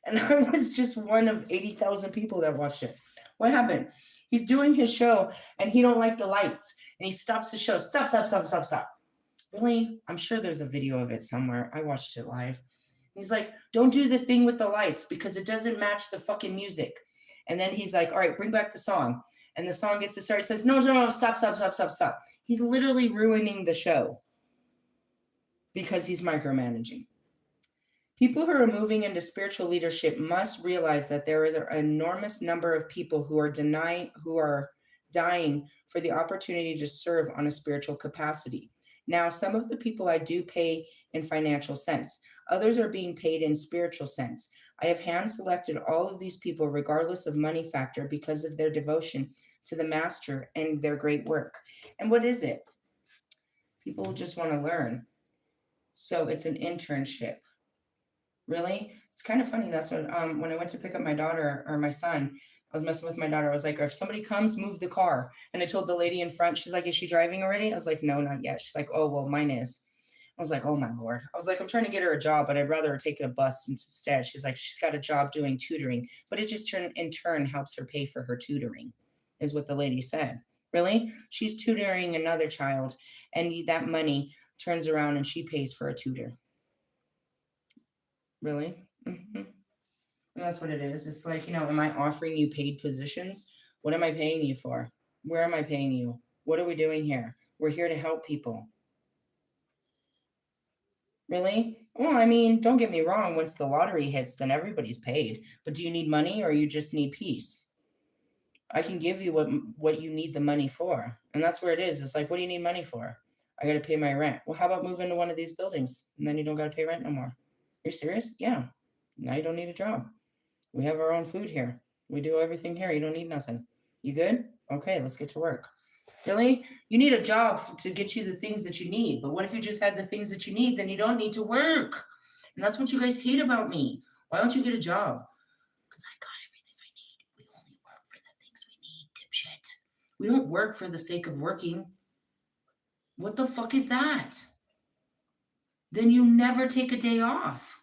And I was just one of 80,000 people that watched it. What happened? He's doing his show and he don't like the lights. And he stops the show. Stop, stop, stop, stop, stop. Really? I'm sure there's a video of it somewhere. I watched it live. He's like, don't do the thing with the lights because it doesn't match the fucking music. And then he's like, all right, bring back the song. And the song gets to start. He says, no, no, no, stop, stop, stop, stop, stop. He's literally ruining the show because he's micromanaging. People who are moving into spiritual leadership must realize that there is an enormous number of people who are dying for the opportunity to serve on a spiritual capacity. Now, some of the people I do pay in financial sense. Others are being paid in spiritual sense. I have hand-selected all of these people regardless of money factor because of their devotion to the master and their great work. And what is it? People just want to learn. So it's an internship. Really? It's kind of funny. That's what when I went to pick up my daughter or my son, I was messing with my daughter. I was like, if somebody comes, move the car. And I told the lady in front, she's like, is she driving already? I was like, no, not yet. She's like, oh, well, mine is. I was like, oh my Lord. I was like, I'm trying to get her a job, but I'd rather her take a bus instead. She's like, she's got a job doing tutoring, but it just in turn helps her pay for her tutoring, is what the lady said. Really? She's tutoring another child, and that money turns around and she pays for a tutor. Really? Mm-hmm. And that's what it is. It's like, am I offering you paid positions? What am I paying you for? Where am I paying you? What are we doing here? We're here to help people. Really? Well, I mean, don't get me wrong. Once the lottery hits, then everybody's paid. But do you need money or you just need peace? I can give you what you need the money for. And that's where it is. It's like, what do you need money for? I got to pay my rent. Well, how about move into one of these buildings and then you don't got to pay rent no more? You're serious? Yeah. Now you don't need a job. We have our own food here. We do everything here. You don't need nothing. You good? Okay, let's get to work. Really? You need a job to get you the things that you need. But what if you just had the things that you need? Then you don't need to work. And that's what you guys hate about me. Why don't you get a job? Because I got everything I need. We only work for the things we need, dipshit. We don't work for the sake of working. What the fuck is that? Then you never take a day off.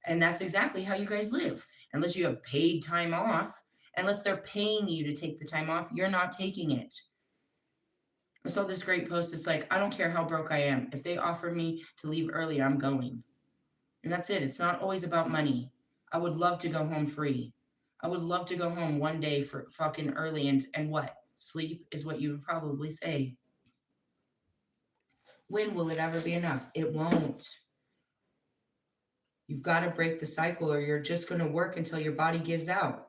And that's exactly how you guys live. Unless you have paid time off, unless they're paying you to take the time off, you're not taking it. I saw this great post. It's like, I don't care how broke I am. If they offer me to leave early, I'm going. And that's it. It's not always about money. I would love to go home free. I would love to go home one day for fucking early and what? Sleep is what you would probably say. When will it ever be enough? It won't. You've got to break the cycle or you're just going to work until your body gives out.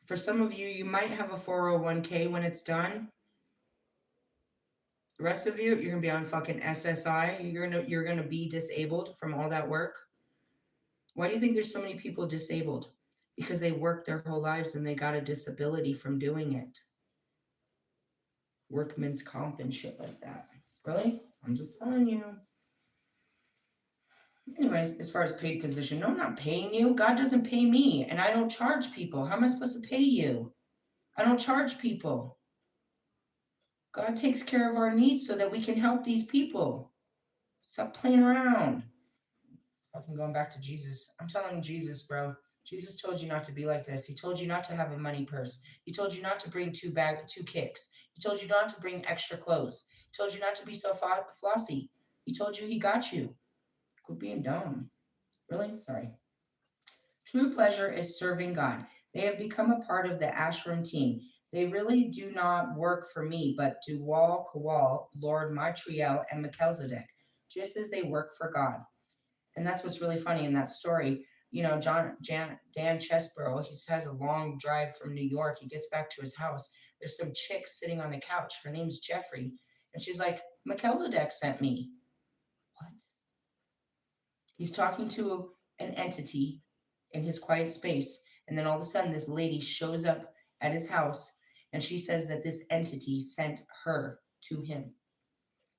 For some of you, you might have a 401k when it's done. The rest of you, you're going to be on fucking SSI. You're going to be disabled from all that work. Why do you think there's so many people disabled? Because they worked their whole lives and they got a disability from doing it. Workman's comp and shit like that. Really? I'm just telling you. Anyways, as far as paid position, no, I'm not paying you. God doesn't pay me, and I don't charge people. How am I supposed to pay you? I don't charge people. God takes care of our needs so that we can help these people. Stop playing around. Fucking going back to Jesus. I'm telling Jesus, bro. Jesus told you not to be like this. He told you not to have a money purse. He told you not to bring two kicks. He told you not to bring extra clothes. He told you not to be so flossy. He told you he got you. Quit being dumb. Really? Sorry. True pleasure is serving God. They have become a part of the ashram team. They really do not work for me, but do Wal Kawal, Lord Mitriel, and Melchizedek, just as they work for God. And that's what's really funny in that story. You know, Dan Chesborough, he has a long drive from New York. He gets back to his house. There's some chick sitting on the couch. Her name's Jeffrey. And she's like, Melchizedek sent me. What? He's talking to an entity in his quiet space. And then all of a sudden, this lady shows up at his house and she says that this entity sent her to him.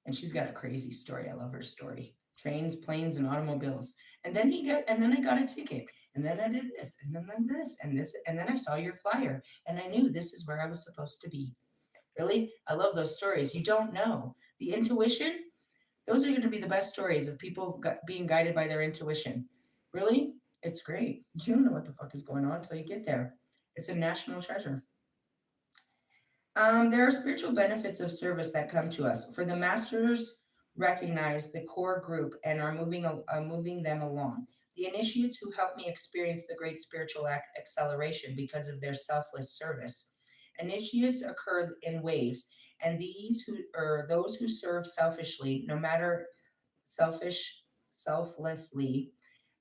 And she's got a crazy story. I love her story. Trains, planes, and automobiles. And then I got a ticket. And then I did this, and then this, and this, and then I saw your flyer, and I knew this is where I was supposed to be. Really? I love those stories. You don't know. The intuition, those are going to be the best stories of people being guided by their intuition. Really? It's great. You don't know what the fuck is going on until you get there. It's a national treasure. There are spiritual benefits of service that come to us. For the masters recognize the core group and are moving them along. The initiates who help me experience the great spiritual acceleration because of their selfless service. Initiates occur in waves, and those who serve selfishly, selflessly,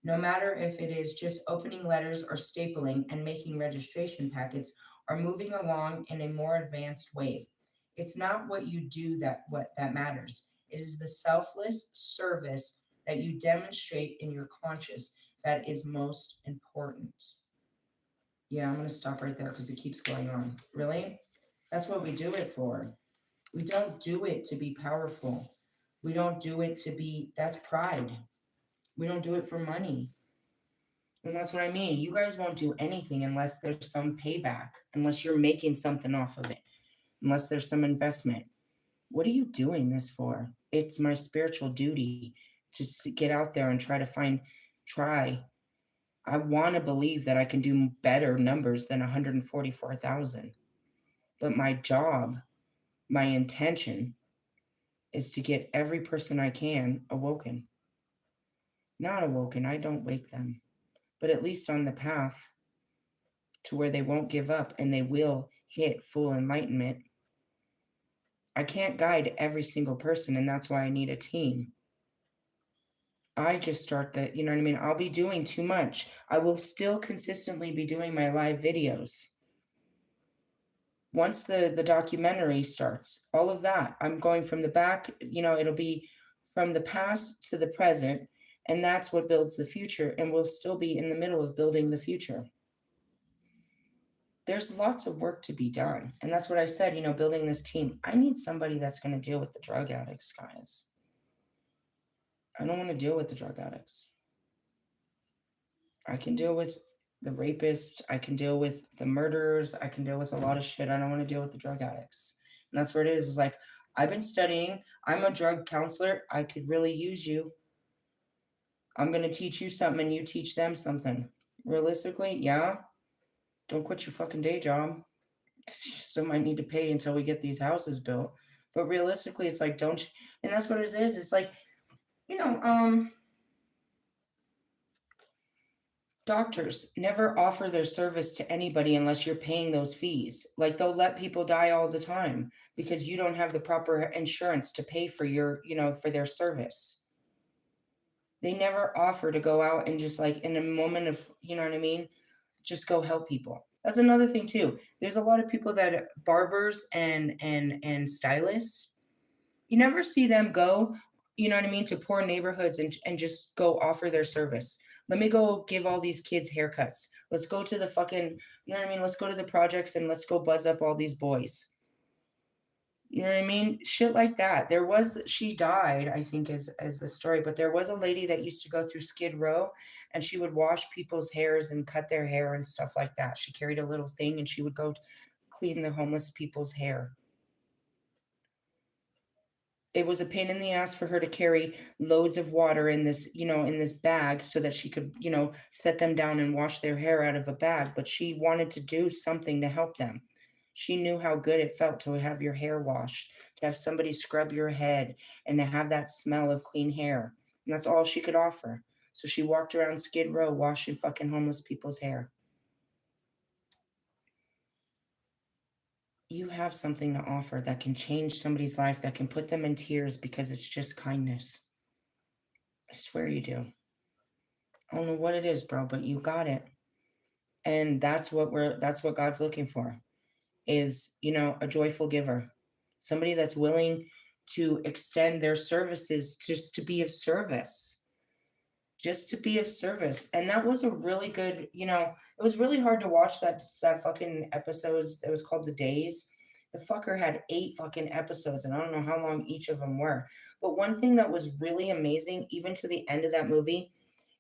no matter if it is just opening letters or stapling and making registration packets, are moving along in a more advanced wave. It's not what you do that matters. It is the selfless service that you demonstrate in your conscious that is most important. Yeah, I'm going to stop right there because it keeps going on. Really? That's what we do it for. We don't do it to be powerful. We don't do it to be, that's pride. We don't do it for money. And that's what I mean. You guys won't do anything unless there's some payback, unless you're making something off of it, unless there's some investment. What are you doing this for? It's my spiritual duty to get out there and try. I want to believe that I can do better numbers than 144,000. But my job, my intention is to get every person I can awoken. Not awoken, I don't wake them, but at least on the path to where they won't give up and they will hit full enlightenment. I can't guide every single person, and that's why I need a team. I just start you know what I mean? I'll be doing too much. I will still consistently be doing my live videos. Once the documentary starts, all of that, I'm going from the back, it'll be from the past to the present, and that's what builds the future, and we'll still be in the middle of building the future. there's lots of work to be done. And that's what I said, building this team. I need somebody that's going to deal with the drug addicts, guys. I don't want to deal with the drug addicts. I can deal with the rapists. I can deal with the murderers. I can deal with a lot of shit. I don't want to deal with the drug addicts. And that's where it is. It's like, I've been studying. I'm a drug counselor. I could really use you. I'm going to teach you something and you teach them something. Realistically, yeah. Don't quit your fucking day job, because you still might need to pay until we get these houses built. But realistically, it's like, don't you? And that's what it is. It's like, doctors never offer their service to anybody unless you're paying those fees. Like, they'll let people die all the time because you don't have the proper insurance to pay for for their service. They never offer to go out and just, like, in a moment of, you know what I mean? Just go help people. That's another thing too. There's a lot of people that barbers and stylists, you never see them go, you know what I mean, to poor neighborhoods and just go offer their service. Let me go give all these kids haircuts. Let's go to the fucking, you know what I mean? Let's go to the projects and let's go buzz up all these boys. You know what I mean? Shit like that. She died, I think, as the story, but there was a lady that used to go through Skid Row and she would wash people's hairs and cut their hair and stuff like that. She carried a little thing and she would go clean the homeless people's hair. It was a pain in the ass for her to carry loads of water in this bag so that she could, set them down and wash their hair out of a bag, but she wanted to do something to help them. She knew how good it felt to have your hair washed, to have somebody scrub your head, and to have that smell of clean hair. And that's all she could offer. So she walked around Skid Row washing fucking homeless people's hair. You have something to offer that can change somebody's life, that can put them in tears because it's just kindness. I swear you do. I don't know what it is, bro, but you got it. And that's what God's looking for, is, a joyful giver. Somebody that's willing to extend their services just to be of service. Just to be of service. And that was a really good, it was really hard to watch that fucking episodes that was called The Days. The fucker had 8 fucking episodes and I don't know how long each of them were. But one thing that was really amazing, even to the end of that movie,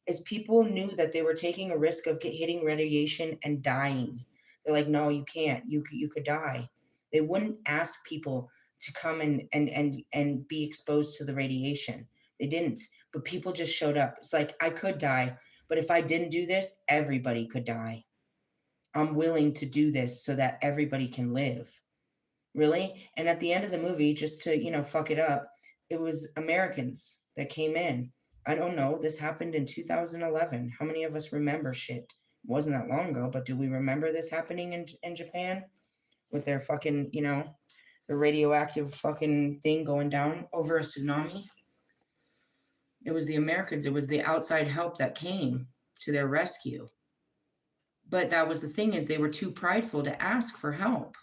is people knew that they were taking a risk of hitting radiation and dying. They're like, no, you can't. You could die. They wouldn't ask people to come and be exposed to the radiation. They didn't. But people just showed up. It's like, I could die, but if I didn't do this, everybody could die. I'm willing to do this so that everybody can live. Really? And at the end of the movie, just to, fuck it up, it was Americans that came in. I don't know. This happened in 2011. How many of us remember shit? It wasn't that long ago, but do we remember this happening in Japan with their fucking, the radioactive fucking thing going down over a tsunami? It was the Americans. It was the outside help that came to their rescue. But that was the thing, is they were too prideful to ask for help.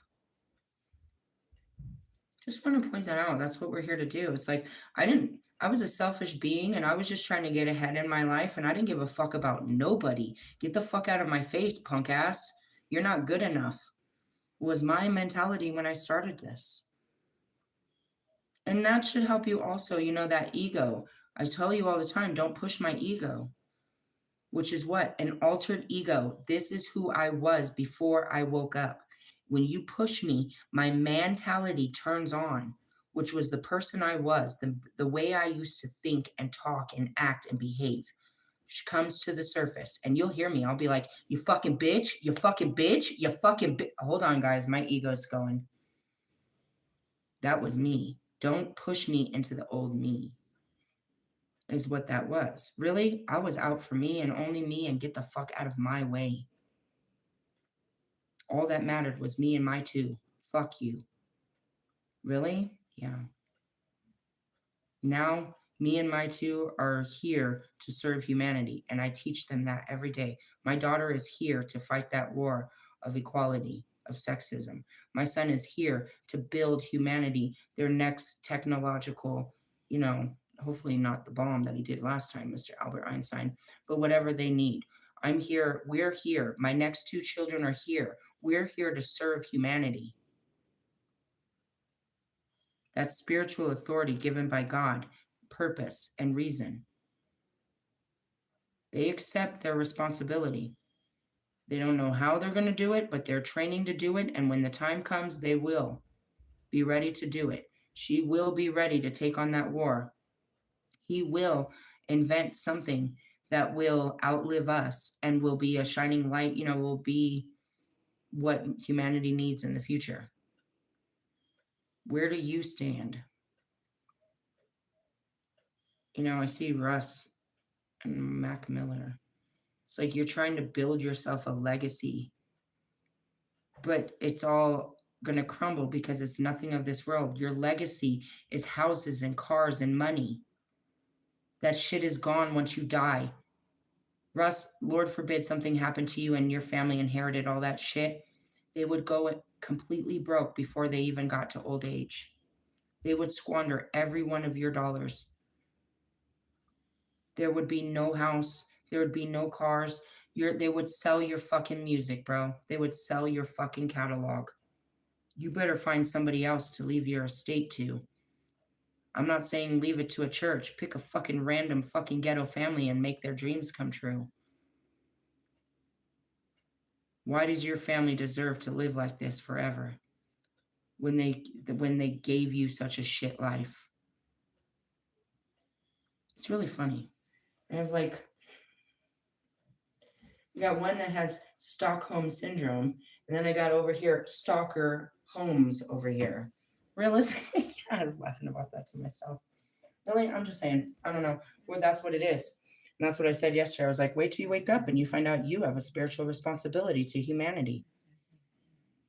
Just want to point that out. That's what we're here to do. It's like, I was a selfish being and I was just trying to get ahead in my life and I didn't give a fuck about nobody. Get the fuck out of my face, punk ass. You're not good enough. Was my mentality when I started this. And that should help you also, that ego. I tell you all the time, don't push my ego, which is what? An altered ego. This is who I was before I woke up. When you push me, my mentality turns on, which was the person I was, the way I used to think and talk and act and behave comes to the surface. And you'll hear me. I'll be like, you fucking bitch, you fucking bitch, you fucking bitch. Hold on, guys. My ego's going. That was me. Don't push me into the old me, is what that was. Really? I was out for me and only me, and get the fuck out of my way. All that mattered was me and my two. Fuck you. Really? Yeah. Now, me and my two are here to serve humanity, and I teach them that every day. My daughter is here to fight that war of equality, of sexism. My son is here to build humanity, their next technological, hopefully not the bomb that he did last time, Mr. Albert Einstein, but whatever they need. I'm here. We're here. My next 2 children are here. We're here to serve humanity. That's spiritual authority given by God, purpose and reason. They accept their responsibility. They don't know how they're going to do it, but they're training to do it. And when the time comes, they will be ready to do it. She will be ready to take on that war. He will invent something that will outlive us and will be a shining light, will be what humanity needs in the future. Where do you stand? I see Russ and Mac Miller. It's like you're trying to build yourself a legacy, but it's all going to crumble because it's nothing of this world. Your legacy is houses and cars and money. That shit is gone once you die. Russ, Lord forbid something happened to you and your family inherited all that shit. They would go completely broke before they even got to old age. They would squander every one of your dollars. There would be no house. There would be no cars. They would sell your fucking music, bro. They would sell your fucking catalog. You better find somebody else to leave your estate to. I'm not saying leave it to a church. Pick a fucking random fucking ghetto family and make their dreams come true. Why does your family deserve to live like this forever when they gave you such a shit life? It's really funny. I have we got one that has Stockholm syndrome, and then I got over here Stalker Holmes over here. Realistically, I was laughing about that to myself. Really, I'm just saying, I don't know. Well, that's what it is. And that's what I said yesterday. I was like, wait till you wake up and you find out you have a spiritual responsibility to humanity.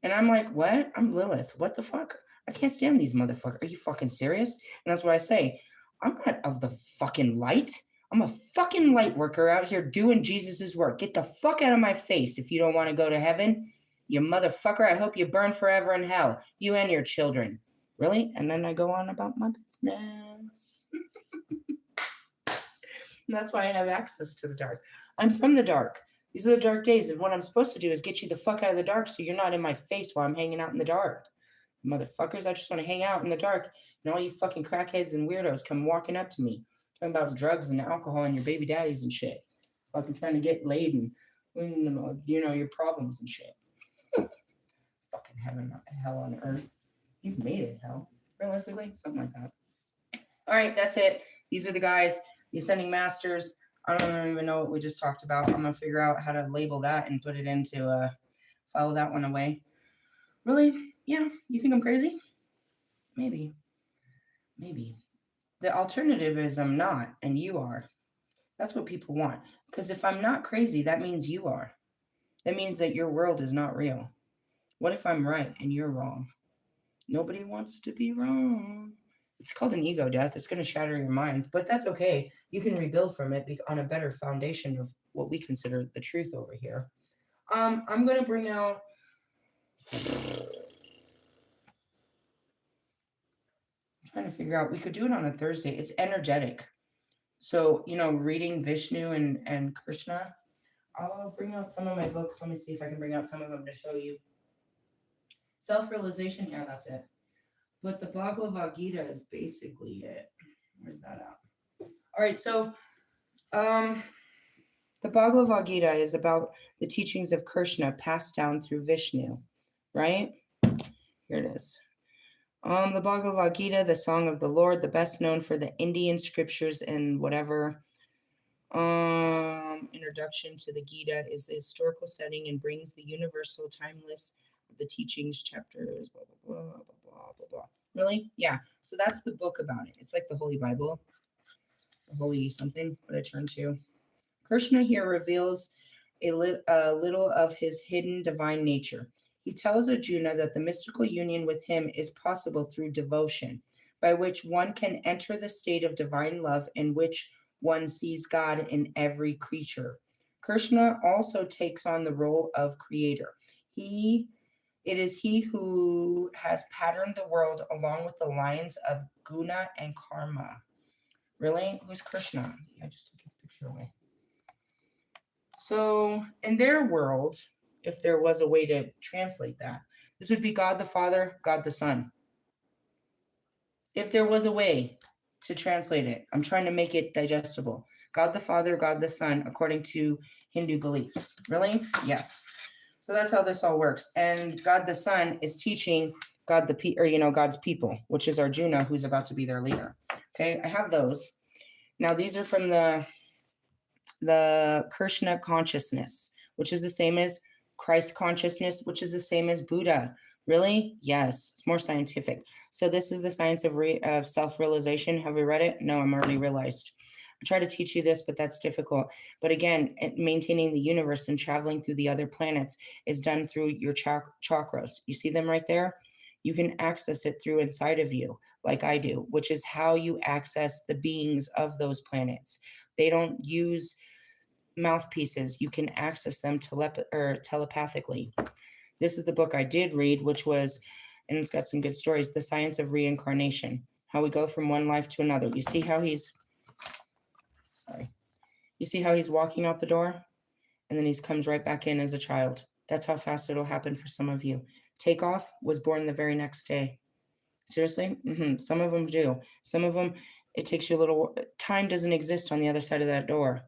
And I'm like, what? I'm Lilith. What the fuck? I can't stand these motherfuckers. Are you fucking serious? And that's what I say. I'm not of the fucking light. I'm a fucking light worker out here doing Jesus's work. Get the fuck out of my face if you don't want to go to heaven. You motherfucker. I hope you burn forever in hell. You and your children. Really? And then I go on about my business. And that's why I have access to the dark. I'm from the dark. These are the dark days, and what I'm supposed to do is get you the fuck out of the dark so you're not in my face while I'm hanging out in the dark. Motherfuckers, I just want to hang out in the dark, and all you fucking crackheads and weirdos come walking up to me, talking about drugs and alcohol and your baby daddies and shit. Fucking trying to get laid and, your problems and shit. Fucking hell on earth. You made it hell. Realistically, something like that. All right, that's it. These are the guys, the Ascending Masters. I don't even know what we just talked about. I'm going to figure out how to label that and put it into file that one away. Really? Yeah. You think I'm crazy? Maybe. The alternative is I'm not and you are. That's what people want. Because if I'm not crazy, that means you are. That means that your world is not real. What if I'm right and you're wrong? Nobody wants to be wrong. It's called an ego death. It's going to shatter your mind, but that's okay. You can rebuild from it on a better foundation of what we consider the truth over here. I'm going to bring out... I'm trying to figure out. We could do it on a Thursday. It's energetic. So, reading Vishnu and Krsna. I'll bring out some of my books. Let me see if I can bring out some of them to show you. Self-realization. Yeah, that's it. But the Bhagavad Gita is basically it. Where's that at? All right, so the Bhagavad Gita is about the teachings of Krsna passed down through Vishnu, right? Here it is. The Bhagavad Gita, the Song of the Lord, the best known for the Indian scriptures and whatever. Introduction to the Gita is the historical setting and brings the universal timeless of the teachings, chapters, blah, blah, blah, blah, blah, blah, blah. Really? Yeah. So that's the book about it. It's like the Holy Bible. Holy something, what I turn to. Krsna here reveals a little of his hidden divine nature. He tells Arjuna that the mystical union with him is possible through devotion, by which one can enter the state of divine love in which one sees God in every creature. Krsna also takes on the role of creator. It is he who has patterned the world along with the lines of guna and karma. Really? Who's Krsna? I just took his picture away. So in their world, if there was a way to translate that, this would be God the Father, God the Son. If there was a way to translate it, I'm trying to make it digestible. God the Father, God the Son, according to Hindu beliefs. Really? Yes. So that's how this all works. And God the Son is teaching God God's people, which is Arjuna, who's about to be their leader. Okay, I have those. Now these are from the Krsna consciousness, which is the same as Christ consciousness, which is the same as Buddha. Really? Yes, it's more scientific. So this is the science of self-realization. Have we read it? No, I'm already realized. I try to teach you this, but that's difficult. But again, maintaining the universe and traveling through the other planets is done through your chakras. You see them right there? You can access it through inside of you, like I do, which is how you access the beings of those planets. They don't use mouthpieces. You can access them telepathically. This is the book I did read, which was, and it's got some good stories, The Science of Reincarnation, how we go from one life to another. You see how he's walking out the door, and then he comes right back in as a child. That's how fast it'll happen for some of you. Takeoff was born the very next day. Seriously? Some of them do. Some of them, it takes you a little time. Doesn't exist on the other side of that door.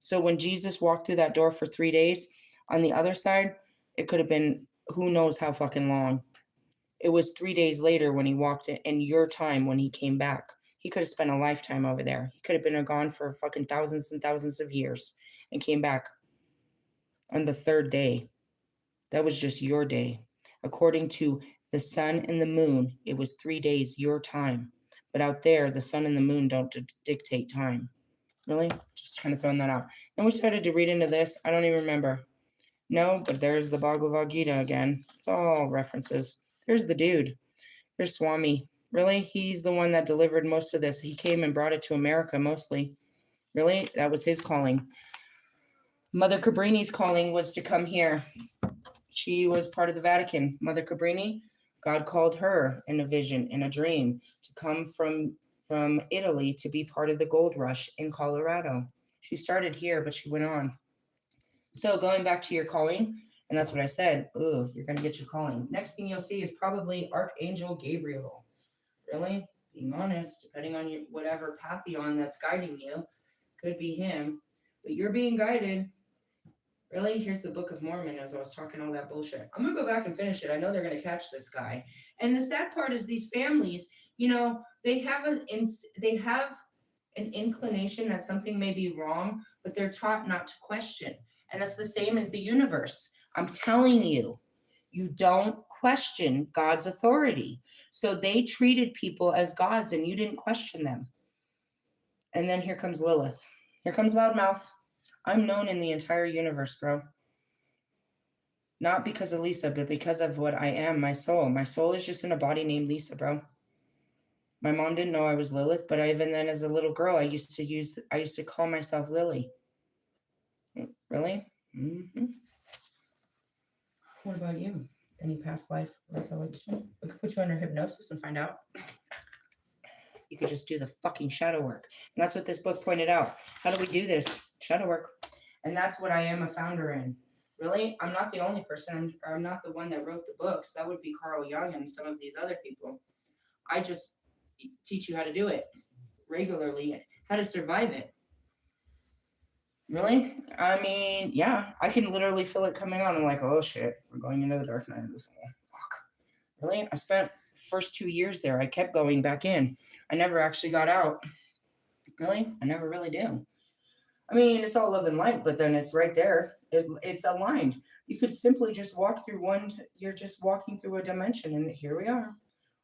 So when Jesus walked through that door for 3 days, on the other side, it could have been who knows how fucking long. It was 3 days later when he walked in your time when he came back. He could have spent a lifetime over there. He could have been gone for fucking thousands and thousands of years and came back on the 3rd day. That was just your day. According to the sun and the moon, it was 3 days your time. But out there, the sun and the moon don't dictate time. Really? Just kind of throwing that out. Then we started to read into this. I don't even remember. No, but there's the Bhagavad Gita again. It's all references. There's the dude. There's Swami. Really? He's the one that delivered most of this. He came and brought it to America mostly. Really? That was his calling. Mother Cabrini's calling was to come here. She was part of the Vatican. Mother Cabrini, God called her in a vision, in a dream, to come from Italy to be part of the gold rush in Colorado. She started here, but she went on. So going back to your calling, and that's what I said. Ooh, you're going to get your calling. Next thing you'll see is probably Archangel Gabriel. Really? Being honest, depending on whatever pantheon that's guiding you, could be him. But you're being guided. Really? Here's the Book of Mormon as I was talking all that bullshit. I'm going to go back and finish it. I know they're going to catch this guy. And the sad part is these families, they have an inclination that something may be wrong, but they're taught not to question. And that's the same as the universe. I'm telling you, you don't question God's authority. So they treated people as gods and you didn't question them. And then here comes Lilith. Here comes Loudmouth. I'm known in the entire universe, bro. Not because of Lisa, but because of what I am, my soul. My soul is just in a body named Lisa, bro. My mom didn't know I was Lilith, but even then as a little girl, I used to call myself Lily. Really? Mm-hmm. What about you? Any past life recollection? We could put you under hypnosis and find out. You could just do the fucking shadow work. And that's what this book pointed out. How do we do this? Shadow work. And that's what I am a founder in. Really? I'm not the only person. I'm not the one that wrote the books. That would be Carl Jung and some of these other people. I just teach you how to do it regularly, how to survive it. Really? I mean, yeah, I can literally feel it coming on. I'm like, oh shit, we're going into the dark night of the soul. Fuck. Really? I spent the first 2 years there. I kept going back in. I never actually got out. Really? I never really do. I mean, it's all love and light, but then it's right there. It's aligned. You could simply just walk through you're just walking through a dimension, and here we are.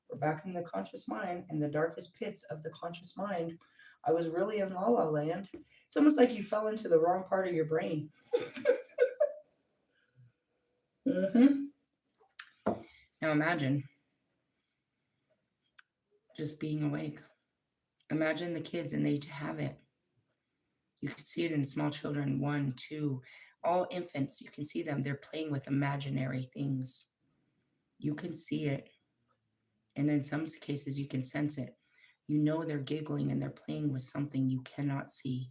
We're back in the conscious mind, in the darkest pits of the conscious mind. I was really in La La Land. It's almost like you fell into the wrong part of your brain. Now imagine just being awake. Imagine the kids, and they have it. You can see it in small children, 1, 2, all infants. You can see them. They're playing with imaginary things. You can see it. And in some cases, you can sense it. You know they're giggling and they're playing with something you cannot see.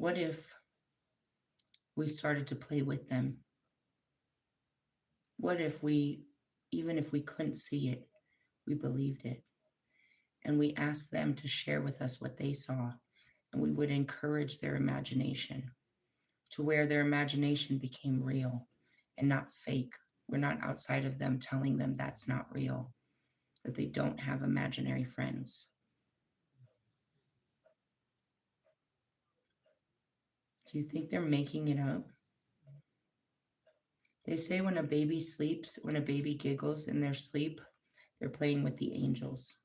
What if we started to play with them? What if we, even if we couldn't see it, we believed it? And we asked them to share with us what they saw, and we would encourage their imagination to where their imagination became real and not fake. We're not outside of them telling them that's not real, that they don't have imaginary friends. Do you think they're making it up? They say when a baby sleeps, when a baby giggles in their sleep, they're playing with the angels.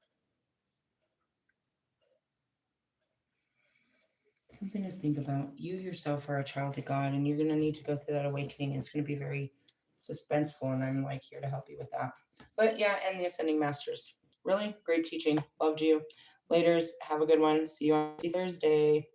Something to think about. You yourself are a child of God, and you're going to need to go through that awakening. It's going to be very suspenseful, and I'm like here to help you with that. But yeah, and the Ascending Masters. Really great teaching. Loved you. Laters. Have a good one. See you on Thursday.